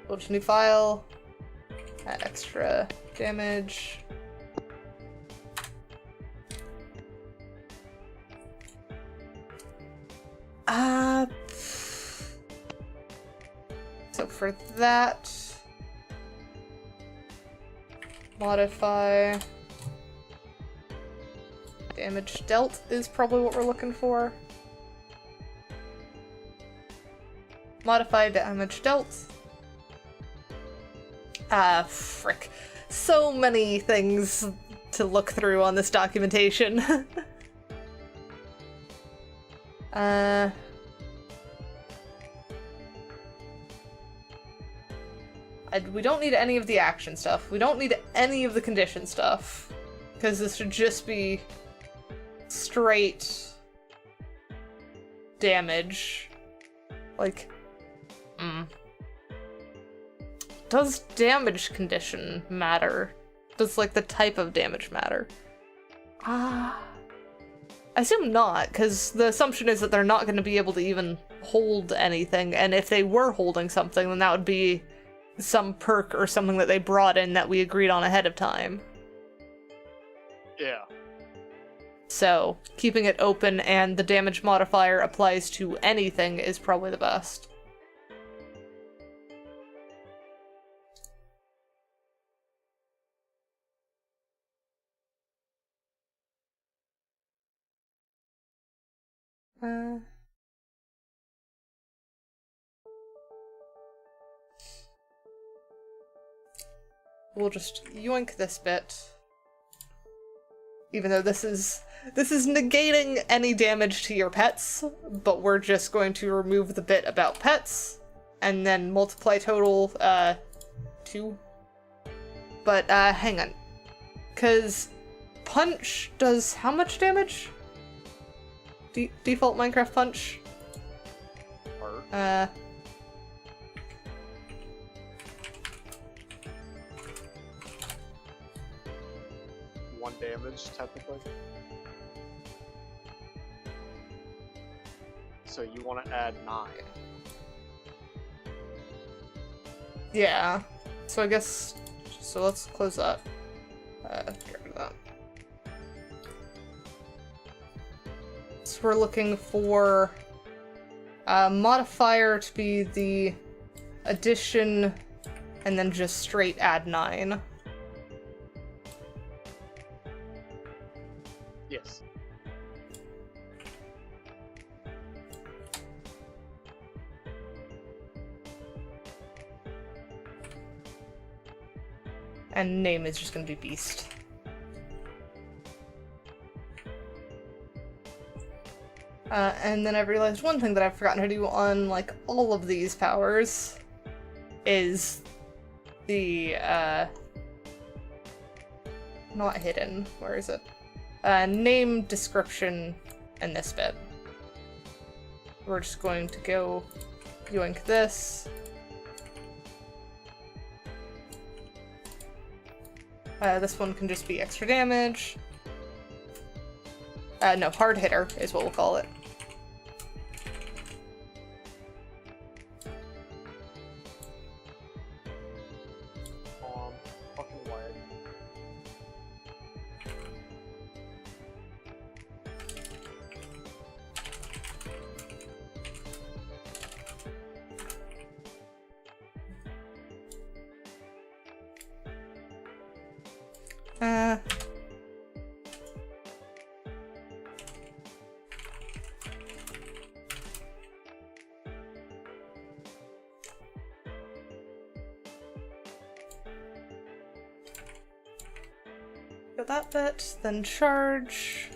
Load a new file. Add extra damage. So for that, modify damage dealt is probably what we're looking for. Modify damage dealt. Frick. So many things to look through on this documentation. We don't need any of the action stuff. We don't need any of the condition stuff. Because this should just be straight damage. Like, Does damage condition matter? Does, like, the type of damage matter? I assume not, because the assumption is that they're not going to be able to even hold anything, and if they were holding something, then that would be some perk or something that they brought in that we agreed on ahead of time. Yeah. So, keeping it open and the damage modifier applies to anything is probably the best. We'll just yoink this bit. Even though this is negating any damage to your pets, but we're just going to remove the bit about pets, and then multiply total, 2. But, hang on. 'Cause punch does how much damage? Default Minecraft punch? One damage, technically. So you want to add 9. Yeah. So I guess... So let's close that. Get rid of that. So we're looking for a modifier to be the addition and then just straight add 9. Yes. And name is just gonna be Beast. And then I realized one thing that I've forgotten to do on, like, all of these powers is the, not hidden, where is it? Name, description, and this bit. We're just going to go yoink this. This one can just be extra damage. No, hard hitter is what we'll call it. Fucking word. Go that bit, then charge.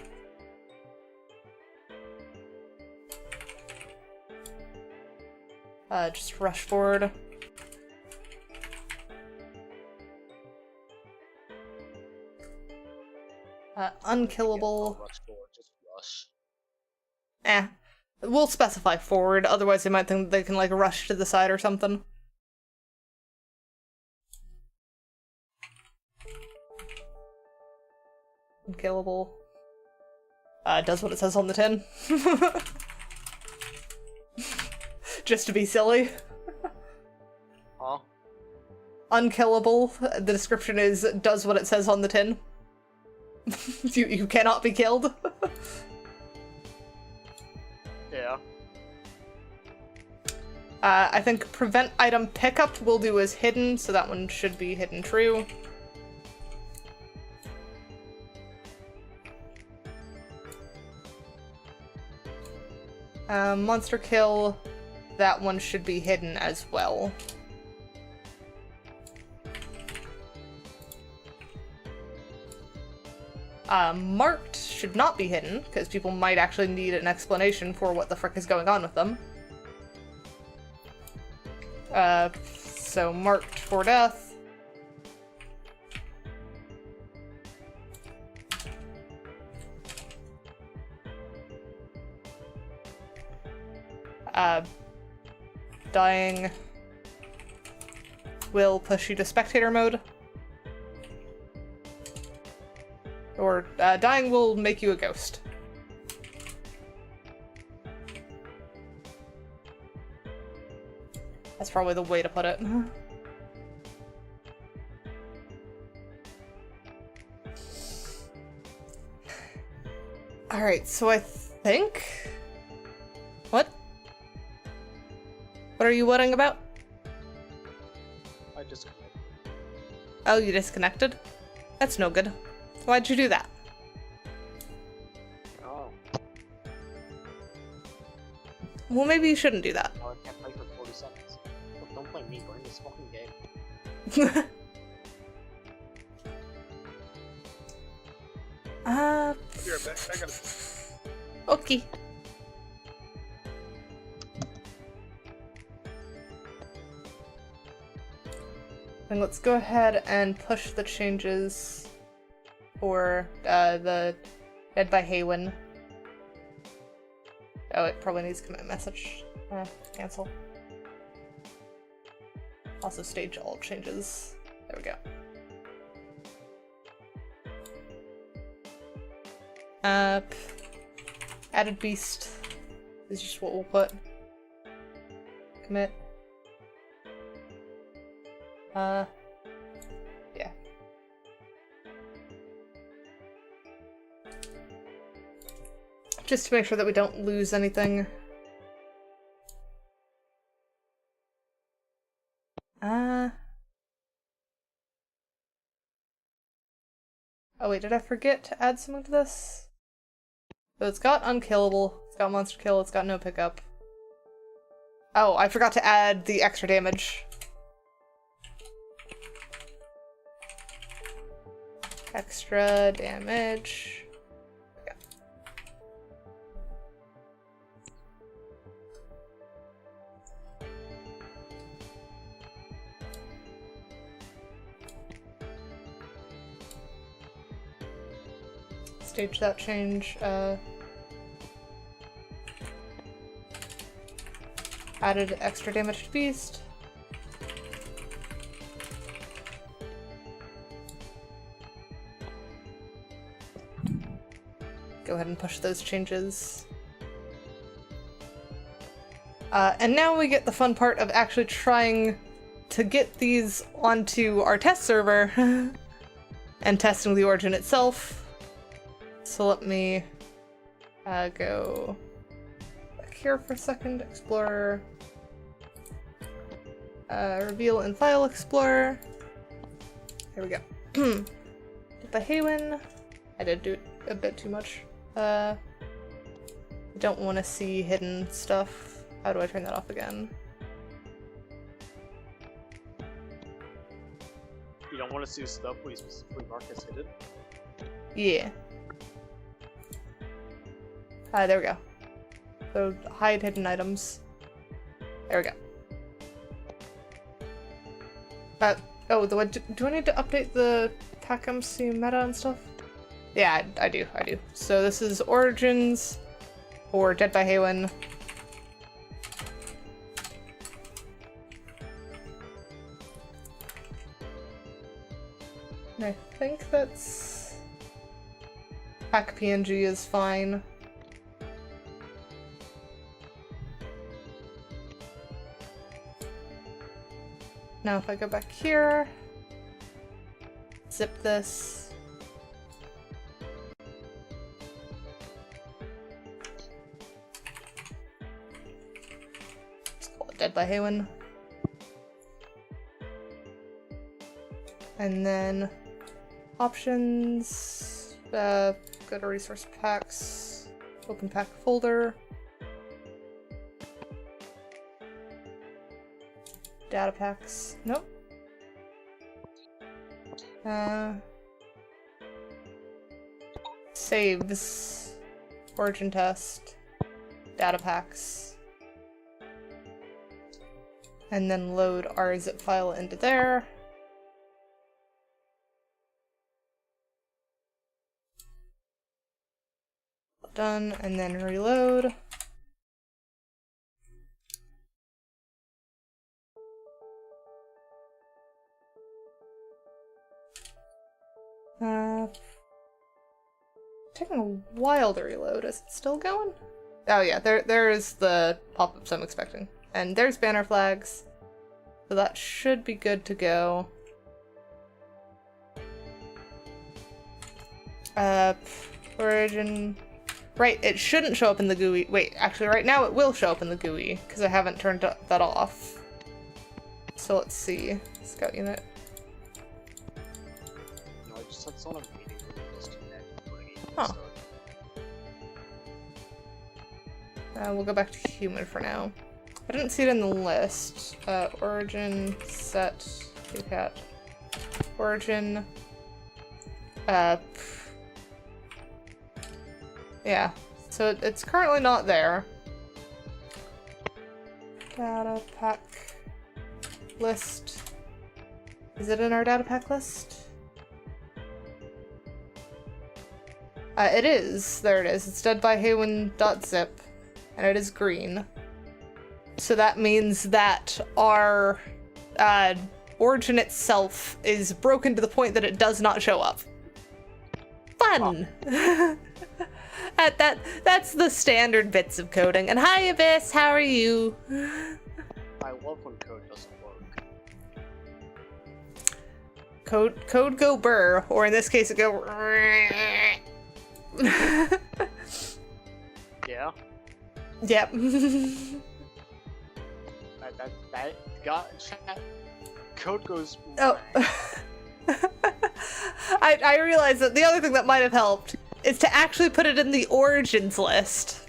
Just rush forward. Unkillable. Rush forward, just rush. We'll specify forward, otherwise they might think they can, like, rush to the side or something. Unkillable. Does what it says on the tin. Just to be silly. Huh? Unkillable. The description is, does what it says on the tin. You cannot be killed. Yeah. I think prevent item pickup we'll do as hidden, so that one should be hidden true. Monster kill, that one should be hidden as well. Marked should not be hidden, because people might actually need an explanation for what the frick is going on with them. So marked for death. Dying will push you to spectator mode. Or, dying will make you a ghost. That's probably the way to put it. Alright, so I think... What? What are you worrying about? I disconnected. Oh, you disconnected? That's no good. Why'd you do that? Oh. Well, maybe you shouldn't do that. Oh, I can't play for 40 seconds. Look, don't play me, we're in this fucking game. Be right back. I gotta. Okay. Then let's go ahead and push the changes for the Dead by Haywen. Oh, it probably needs commit message. Cancel. Also stage all changes. There we go. Added beast is just what we'll put. Commit. Yeah. just to make sure that we don't lose anything. Oh wait, did I forget to add something to this? So it's got unkillable, it's got monster kill, it's got no pickup. Oh, I forgot to add the extra damage. Extra damage. Okay. Stage that change. Added extra damage to beast. Go ahead and push those changes. And now we get the fun part of actually trying to get these onto our test server and testing the origin itself. So let me go back here for a second, Explorer, reveal in File Explorer. There we go. By Haywen, I did do it a bit too much. I don't want to see hidden stuff. How do I turn that off again? You don't want to see stuff we specifically mark as hidden? Yeah. There we go. So hide hidden items. There we go. Oh, do I need to update the Pack MC meta and stuff? Yeah, I do. So this is Origins for Dead by Haywen. And I think that's... Pack PNG is fine. Now if I go back here, zip this. Let's call it Dead by Haywen. And then options, go to resource packs, open pack folder. Data packs. Nope. Saves. Origin test. Data packs. And then load our zip file into there. Done, and then reload. Taking a while to reload. Is it still going? Oh yeah, there is the pop-ups I'm expecting. And there's banner flags. So that should be good to go. Origin... Right, it shouldn't show up in the GUI. Wait, actually right now it will show up in the GUI, because I haven't turned that off. So let's see. Scout unit. No, I just had someone on a meeting with a disconnect. Huh. We'll go back to human for now. I didn't see it in the list. Origin, set, cat. Origin. Yeah, so it's currently not there. Data pack list. Is it in our data pack list? It is. There it is. It's deadbyhaywen.zip, and it is green. So that means that our origin itself is broken to the point that it does not show up. Fun! Oh. That's the standard bits of coding. And hi Abyss, how are you? I love when code doesn't work. Code go burr, or in this case it go Yep. that got chat. Code goes. Oh. I realized that the other thing that might have helped is to actually put it in the origins list.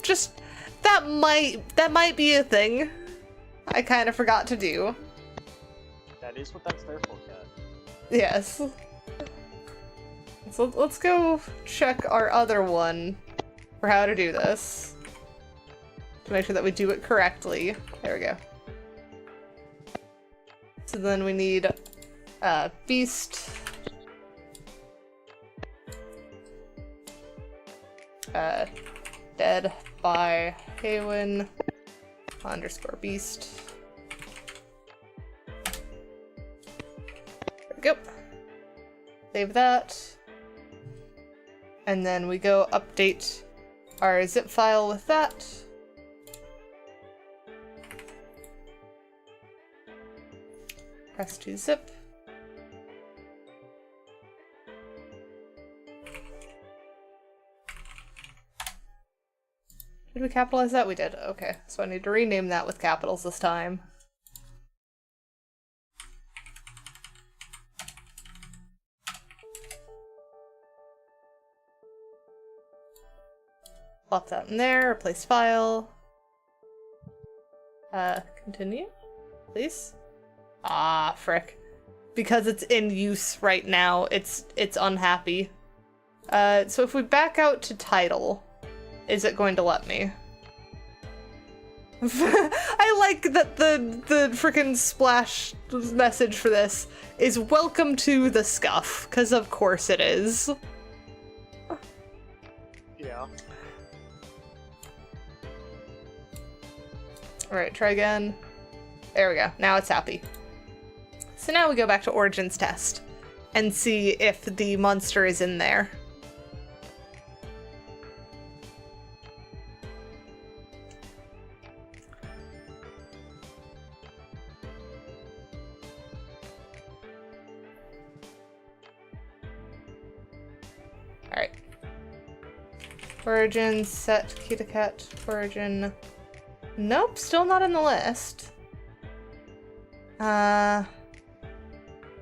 Just that might be a thing. I kind of forgot to do. That is what that's there for, Kat. Yes. So let's go check our other one for how to do this. To make sure that we do it correctly. There we go. So then we need Beast. Dead by Haywen _ Beast. There we go. Save that. And then we go update our zip file with that. Press to zip. Did we capitalize that? We did. Okay, so I need to rename that with capitals this time. Plop that in there, replace file. Continue, please. Ah, frick. Because it's in use right now, it's unhappy. So if we back out to title, is it going to let me? I like that the frickin' splash message for this is welcome to the scuff, because of course it is. Yeah. Alright, try again. There we go, now it's happy. So now we go back to Origins test and see if the monster is in there. Alright. Origin, set, KitaKat, origin. Nope, still not in the list. And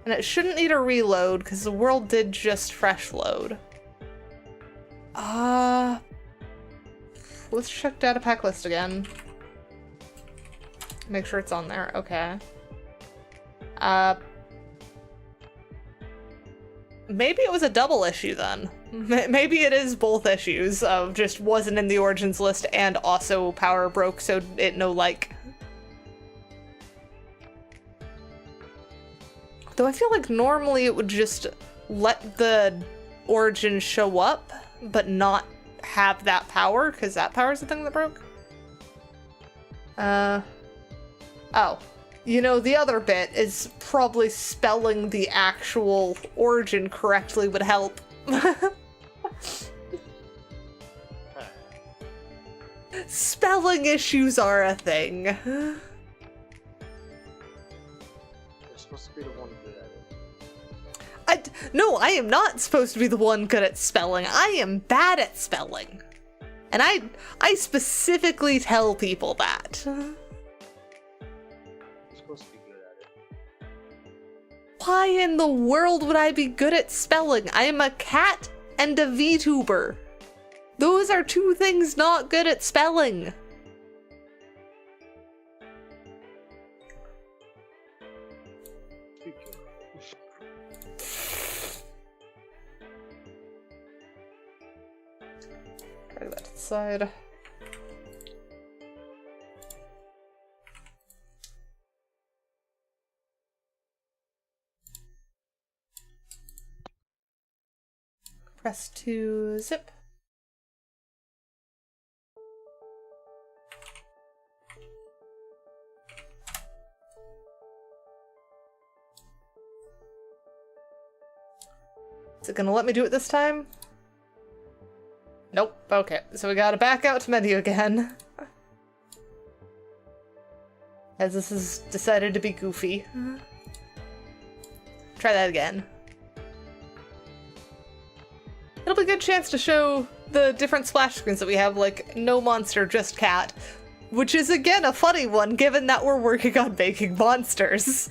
it shouldn't need a reload because the world did just fresh load. Let's check data pack list again. Make sure it's on there. Okay. Maybe it was a double issue then. Maybe it is both issues of just wasn't in the origins list and also power broke, so it no like. Though I feel like normally it would just let the origin show up, but not have that power, because that power is the thing that broke. Oh. You know, the other bit is probably spelling the actual origin correctly would help. Spelling issues are a thing. You're supposed to be the one good at it. No, I am not supposed to be the one good at spelling. I am bad at spelling. And I specifically tell people that. You're supposed to be good at it. Why in the world would I be good at spelling? I am a cat and a VTuber. Those are two things not good at spelling. Drag that to the side. Press to zip. Is it gonna let me do it this time? Nope. Okay, so we gotta back out to menu again. As this has decided to be goofy. Try that again. It'll be a good chance to show the different splash screens that we have, like, no monster, just cat. Which is, again, a funny one, given that we're working on making monsters.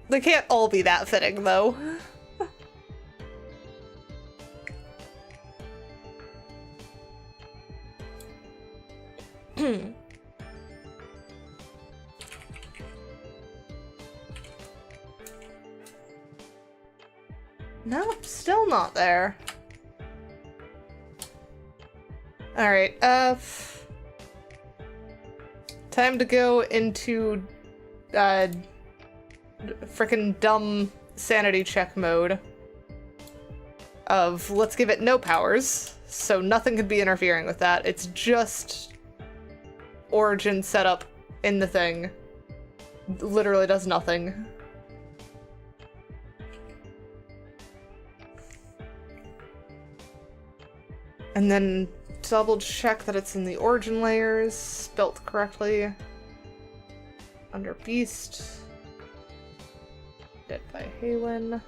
They can't all be that fitting, though. Nope, still not there. Alright, time to go into, frickin' dumb sanity check mode. Of, let's give it no powers, so nothing could be interfering with that. It's just origin setup in the thing. Literally does nothing. And then double check that it's in the origin layers, spelt correctly. Under Beast. Dead by Haywen.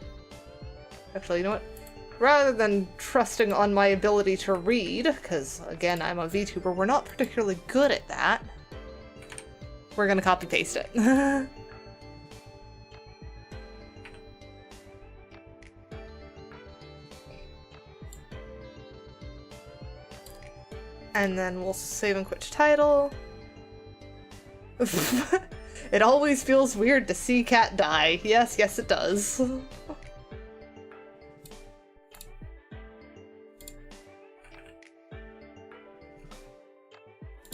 Actually, you know what? Rather than trusting on my ability to read, because again, I'm a VTuber, we're not particularly good at that. We're gonna copy paste it. And then we'll save and quit to title. It always feels weird to see Cat die. Yes, yes it does.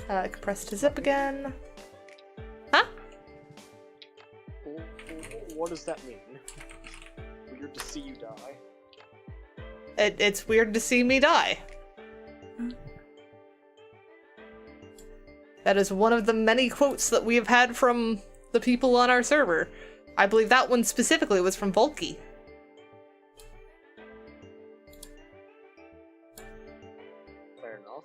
Compress to zip again. Huh? What does that mean? Weird to see you die. It's weird to see me die. That is one of the many quotes that we have had from the people on our server. I believe that one specifically was from Volky. Fair enough.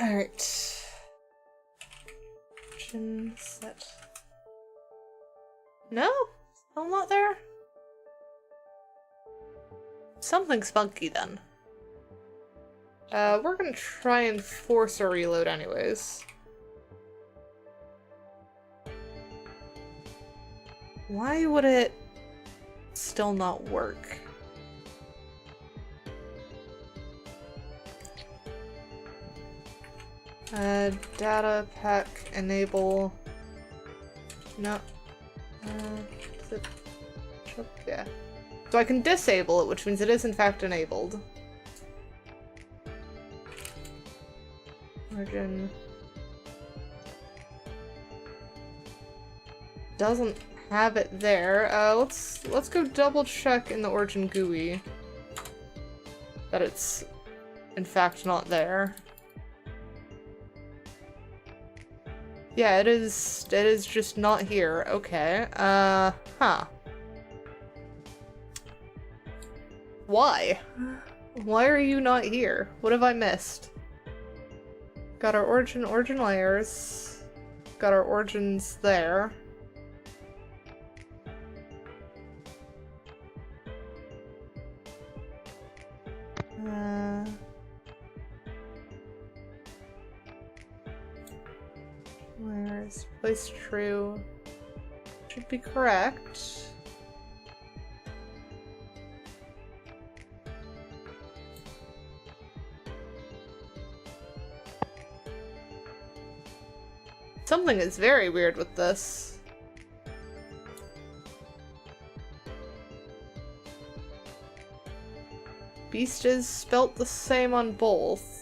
Alright. Set. No? Still not there? Something's funky then. We're gonna try and force a reload anyways. Why would it still not work? Data pack enable. No. Is it? Yeah. So I can disable it, which means it is in fact enabled. Origin. Doesn't have it there. Let's go double check in the origin GUI that it's in fact not there. Yeah, it is just not here. Okay. Huh. Why? Why are you not here? What have I missed? Got our origin layers. Got our origins there. Layers, place true. Should be correct. Something is very weird with this. Beast is spelt the same on both.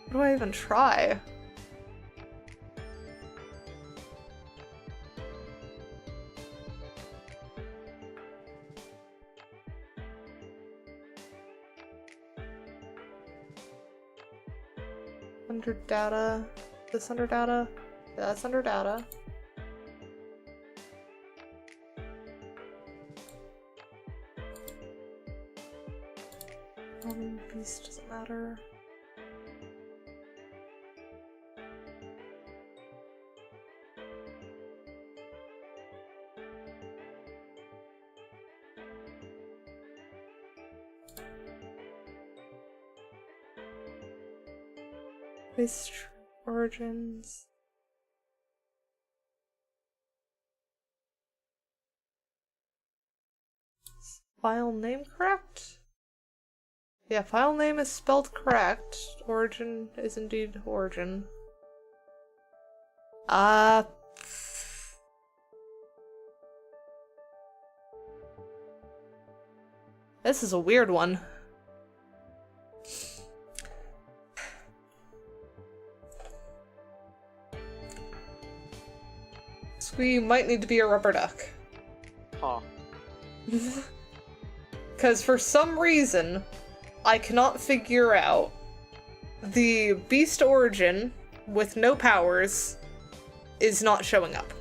What do I even try? Under data. This under data? Yeah, that's under data. Beast doesn't matter. Beast origins. File name correct? Yeah, file name is spelled correct. Origin is indeed origin. This is a weird one. So we might need to be a rubber duck. Huh. Because for some reason, I cannot figure out the beast origin with no powers is not showing up.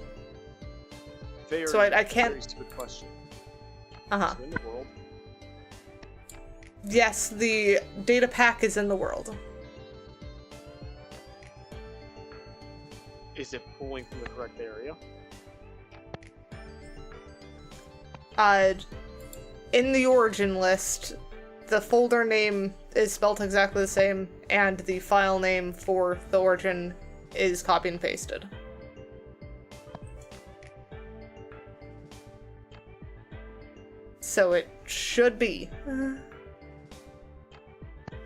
Very, So I can't- Very stupid question. Uh-huh. Is it in the world? Yes, the data pack is in the world. Is it pulling from the correct area? In the origin list, the folder name is spelled exactly the same, and the file name for the origin is copy and pasted. So it should be.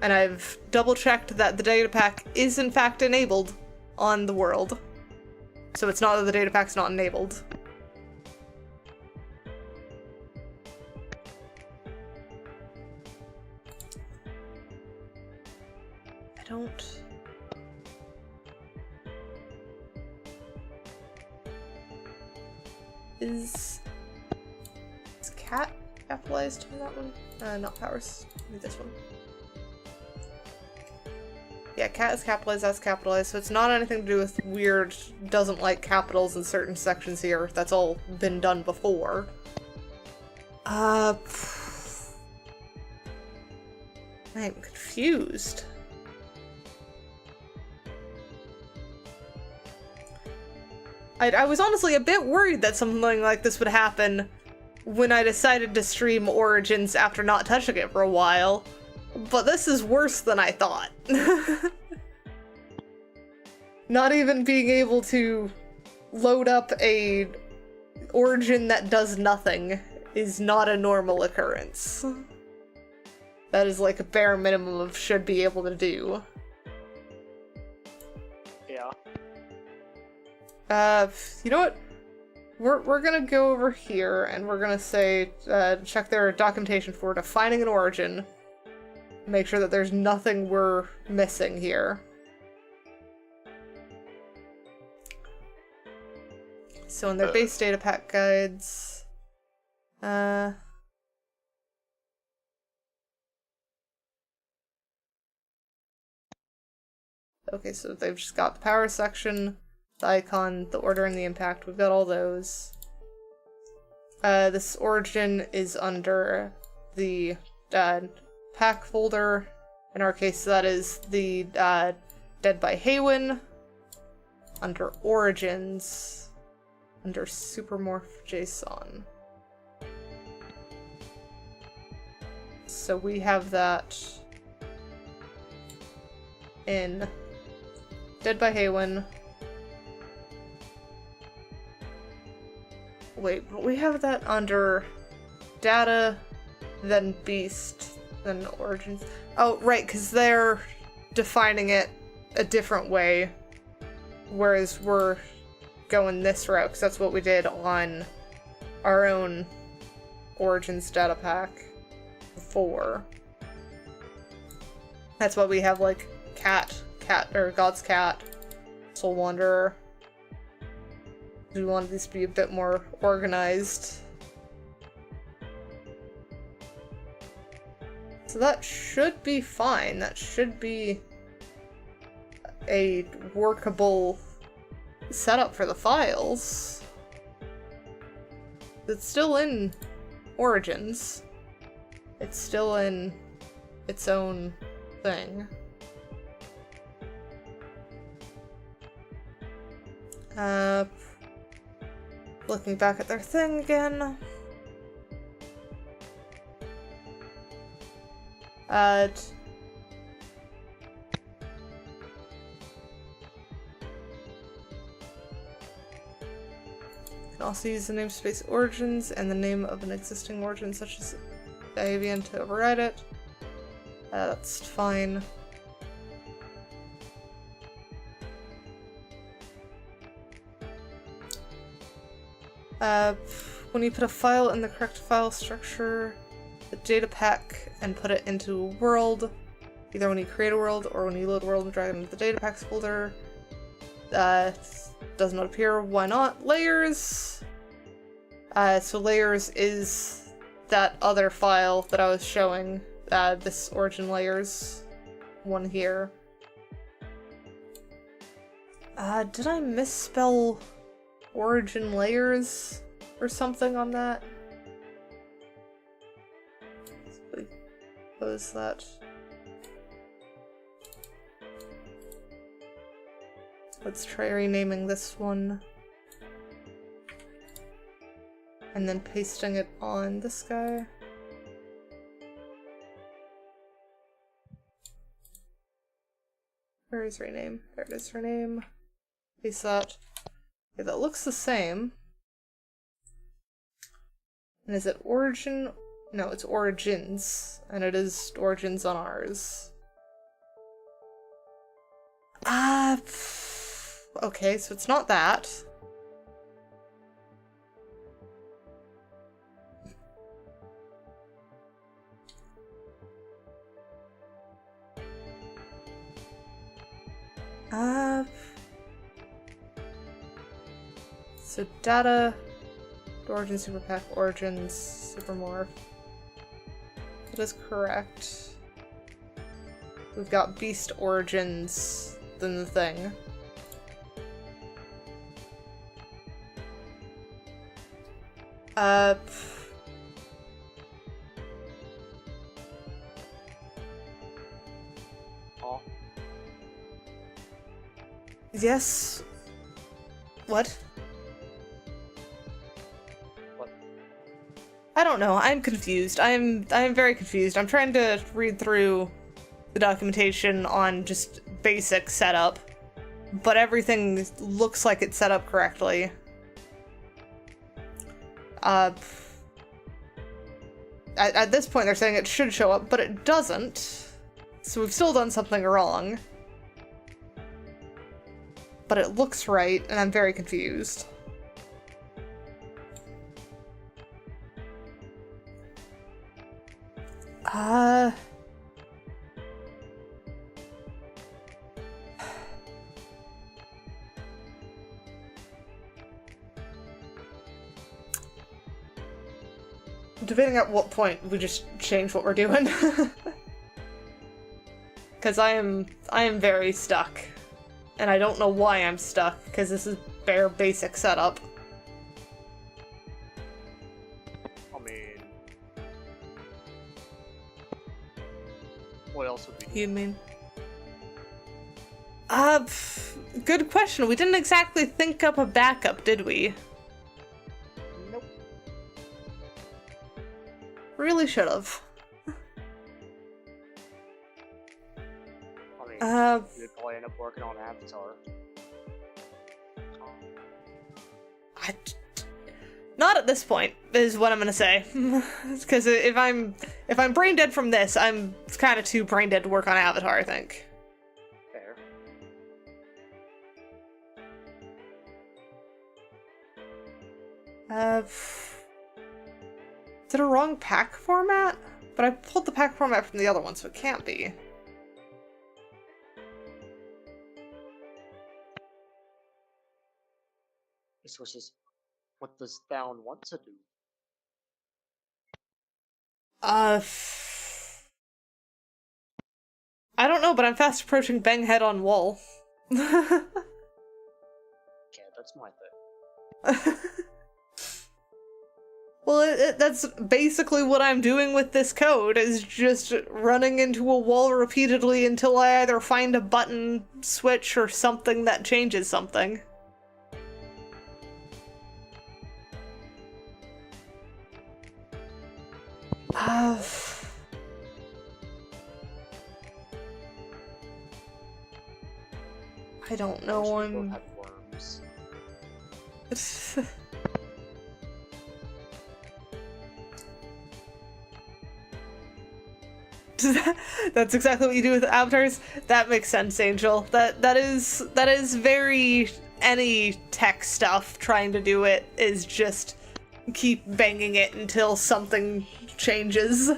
And I've double-checked that the data pack is in fact enabled on the world. So it's not that the data pack's not enabled. I don't... Is cat capitalized on that one? Not powers. Maybe this one. Yeah, cat is capitalized, that's capitalized, so it's not anything to do with weird, doesn't like capitals in certain sections here. That's all been done before. I'm confused. I was honestly a bit worried that something like this would happen when I decided to stream Origins after not touching it for a while. But this is worse than I thought. Not even being able to load up a origin that does nothing is not a normal occurrence. That is like a bare minimum of should be able to do. Yeah. You know what? We're gonna go over here and we're gonna say, check their documentation for defining an origin. Make sure that there's nothing we're missing here. So in their base data pack guides, okay, so they've just got the power section, the icon, the order, and the impact. We've got all those. This origin is under the pack folder. In our case, that is the Dead by Haywen. Under Origins. Under Supermorph JSON. So we have that in Dead by Haywen. Wait, but we have that under Data, then Beast, then Origins. Oh, right, because they're defining it a different way, whereas we're going this route, because that's what we did on our own Origins data pack before. That's why we have, like, or God's Cat, Soul Wanderer. We wanted this to be a bit more organized. So that should be fine. That should be a workable setup for the files. It's still in Origins. It's still in its own thing. Looking back at their thing again. Can also use the namespace origins and the name of an existing origin such as Haywen to override it. That's fine. When you put a file in the correct file structure, the data pack, and put it into a world, either when you create a world or when you load a world and drag it into the data packs folder, does not appear. Why not? Layers. So layers is that other file that I was showing, this origin layers one here. Did I misspell origin layers or something on that? What is that? Let's try renaming this one. And then pasting it on this guy. Where is rename? There it is, rename. Paste that. Okay, that looks the same. And is it origin? No, it's origins. And it is origins on ours. Okay, so it's not that. So data, origin superpack, origins, supermorph. That is correct. We've got beast origins, then the thing. Oh. Yes. What? What? I don't know. I'm confused. I'm very confused. I'm trying to read through the documentation on just basic setup, but everything looks like it's set up correctly. At this point, they're saying it should show up, but it doesn't. So we've still done something wrong. But it looks right, and I'm very confused. Debating at what point we just change what we're doing. Because I am very stuck. And I don't know why I'm stuck, because this is bare basic setup. I mean, what else would we You mean? Good question. We didn't exactly think up a backup, did we? Nope. Really should've. I mean, we'd probably end up working on Avatar. Not at this point, is what I'm gonna say. Because if I'm brain dead from this, I'm kind of too brain dead to work on Avatar, I think. Fair. Is it a wrong pack format? But I pulled the pack format from the other one, so it can't be. This was just what does Down want to do? I don't know, but I'm fast approaching bang head on wall. Yeah, that's my thing. Well, that's basically what I'm doing with this code, is just running into a wall repeatedly until I either find a button, switch, or something that changes something. I don't know. Most people have worms. That's exactly what you do with avatars. That makes sense, Angel. That is very any tech stuff trying to do it is just keep banging it until something changes.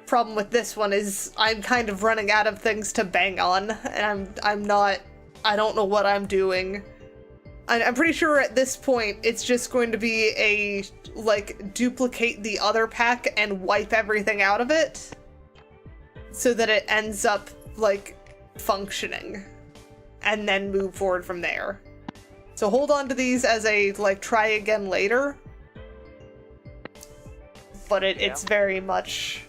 Problem with this one is I'm kind of running out of things to bang on, and I don't know what I'm doing. I'm pretty sure at this point it's just going to be a, like, duplicate the other pack and wipe everything out of it so that it ends up, like, functioning, and then move forward from there. So hold on to these as a, like, try again later, but it's very much...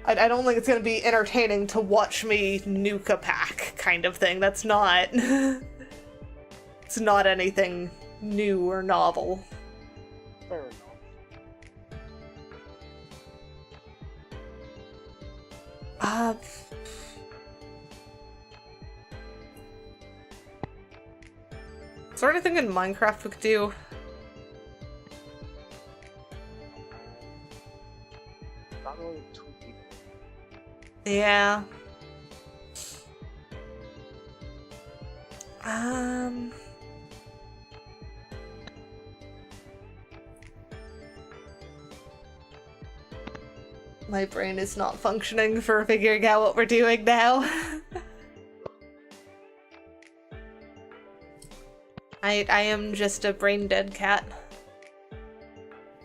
I don't think it's going to be entertaining to watch me nuke a pack kind of thing. That's not... It's not anything new or novel. Fair enough. Is there anything in Minecraft we could do? Not really two people. Yeah. My brain is not functioning for figuring out what we're doing now. I am just a brain dead cat.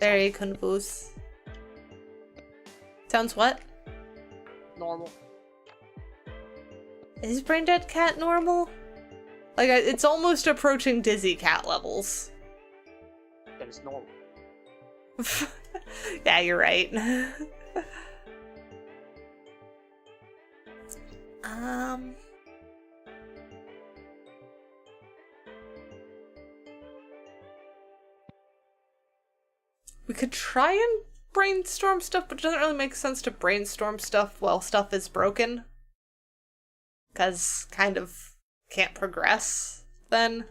Very confused. Sounds what? Normal. Is brain dead cat normal? Like, it's almost approaching dizzy cat levels. That is normal. Yeah, you're right. We could try and brainstorm stuff, but it doesn't really make sense to brainstorm stuff while stuff is broken. 'Cause kind of can't progress then.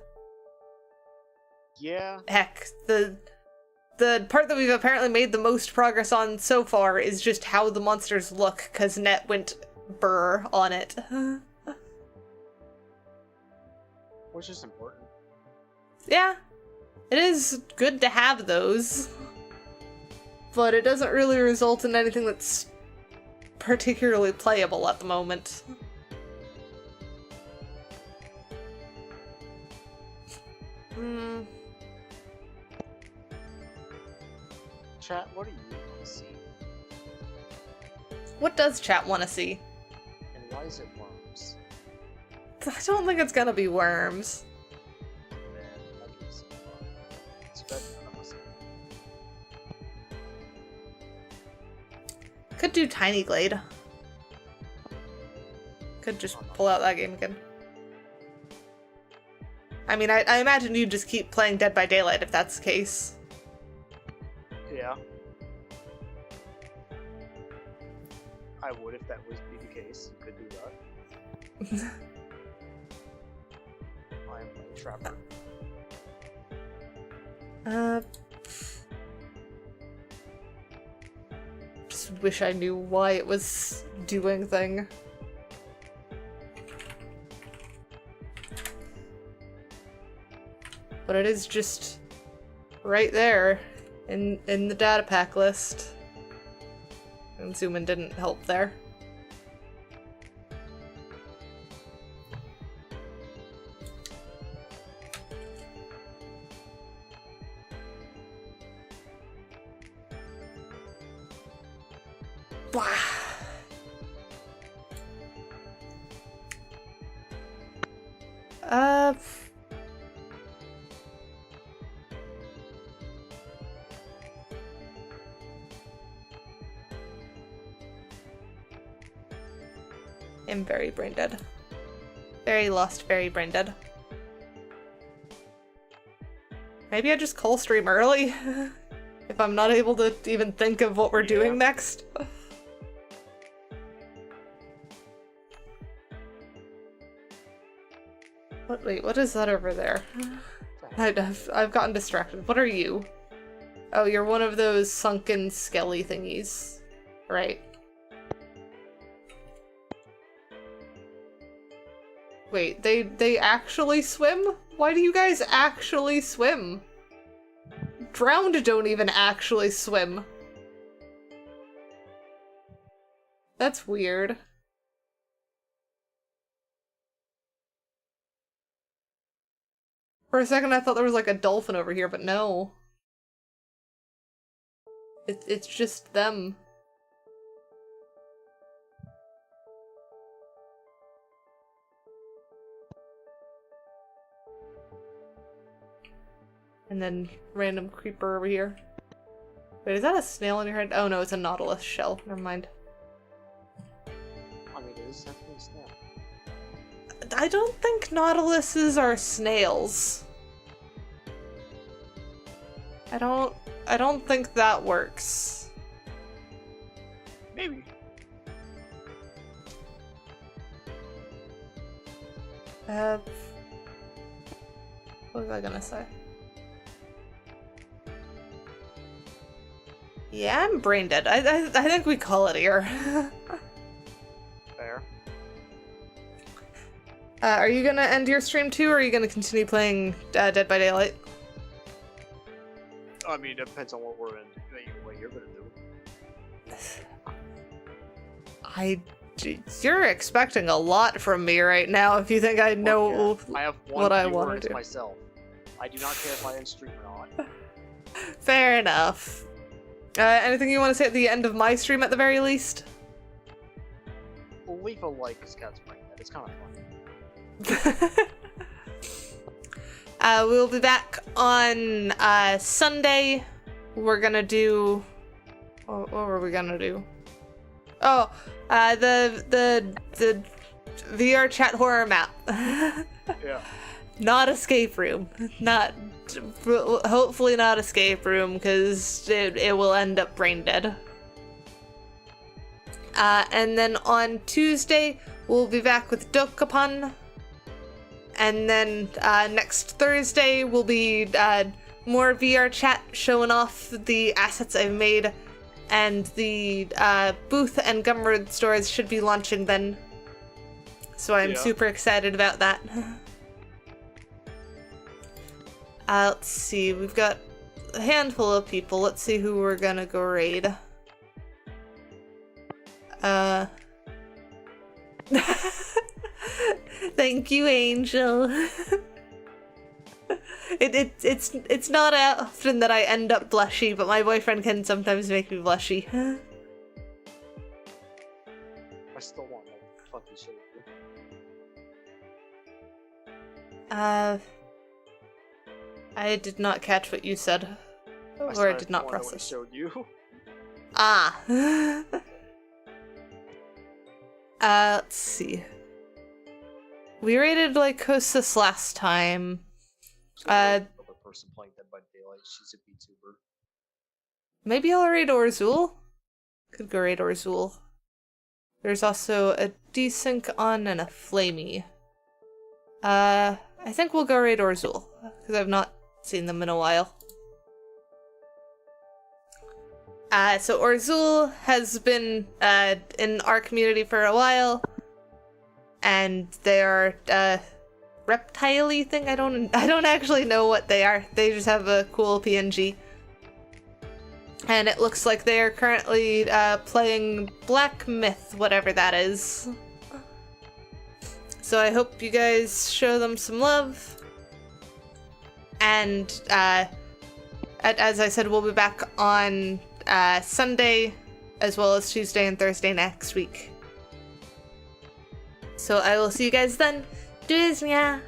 Yeah. Heck, the part that we've apparently made the most progress on so far is just how the monsters look, because Net went burr on it. Which is important. Yeah, it is good to have those, but it doesn't really result in anything that's particularly playable at the moment. Chat, what do you want to see? What does chat want to see? And why is it worms? I don't think it's gonna be worms. Man, that gives some fun. It's better than us. Could do Tiny Glade. Could just pull out that game again. I mean, I imagine you'd just keep playing Dead by Daylight if that's the case. Yeah. I would if that would be the case. You could do that. I am a trapper. Just wish I knew why it was doing thing. But it is just right there in the data pack list. And zoom in didn't help there. Blah. I'm very brain dead. Very lost, very brain dead. Maybe I just call stream early? If I'm not able to even think of what we're doing next. Wait, what is that over there? I've gotten distracted. What are you? Oh, you're one of those sunken skelly thingies. Right. Wait, they actually swim? Why do you guys actually swim? Drowned don't even actually swim. That's weird. For a second I thought there was like a dolphin over here, but no. It's just them. And then random creeper over here. Wait, is that a snail on your head? Oh no, it's a nautilus shell. Never mind. I mean, it is definitely a snail. I don't think nautiluses are snails. I don't think that works. Maybe. What was I gonna say? Yeah, I'm brain dead. I think we call it here. Fair. Are you gonna end your stream too, or are you gonna continue playing Dead by Daylight? I mean, it depends on what we're in. What you're gonna do. You're expecting a lot from me right now. If you think I know I have one what I viewer, want it's to do. myself. I do not care if I end stream or not. Fair enough. Anything you want to say at the end of my stream at the very least? Leave a like, because Cat's playing that. It's kind of fun. We'll be back on Sunday. We're gonna do... What were we gonna do? Oh, the VR chat horror map. Yeah. Not escape room. Hopefully not escape room, because it will end up brain dead. And then on Tuesday, we'll be back with Dokapon. And then next Thursday will be more VR chat showing off the assets I've made. And the booth and Gumroad stores should be launching then. So I'm super excited about that. Let's see, we've got a handful of people. Let's see who we're gonna go raid. Thank you, Angel. It's not often that I end up blushy, but my boyfriend can sometimes make me blushy. I still want to fucking show you. I did not catch what you said. Or I did not press it. Showed you. Ah. Let's see. We rated like Courteous last time. Another person playing Dead by Daylight. She's a VTuber. Maybe I'll raid Orzul. Could go raid Orzul. There's also a desync on and a flamey. I think we'll go raid Orzul, because I've not seen them in a while. So Orzul has been in our community for a while, and they are reptile-y thing. I don't actually know what they are. They just have a cool PNG. And it looks like they are currently playing Black Myth, whatever that is. So I hope you guys show them some love. And as I said, we'll be back on Sunday, as well as Tuesday and Thursday next week. So I will see you guys then. Do this, yeah.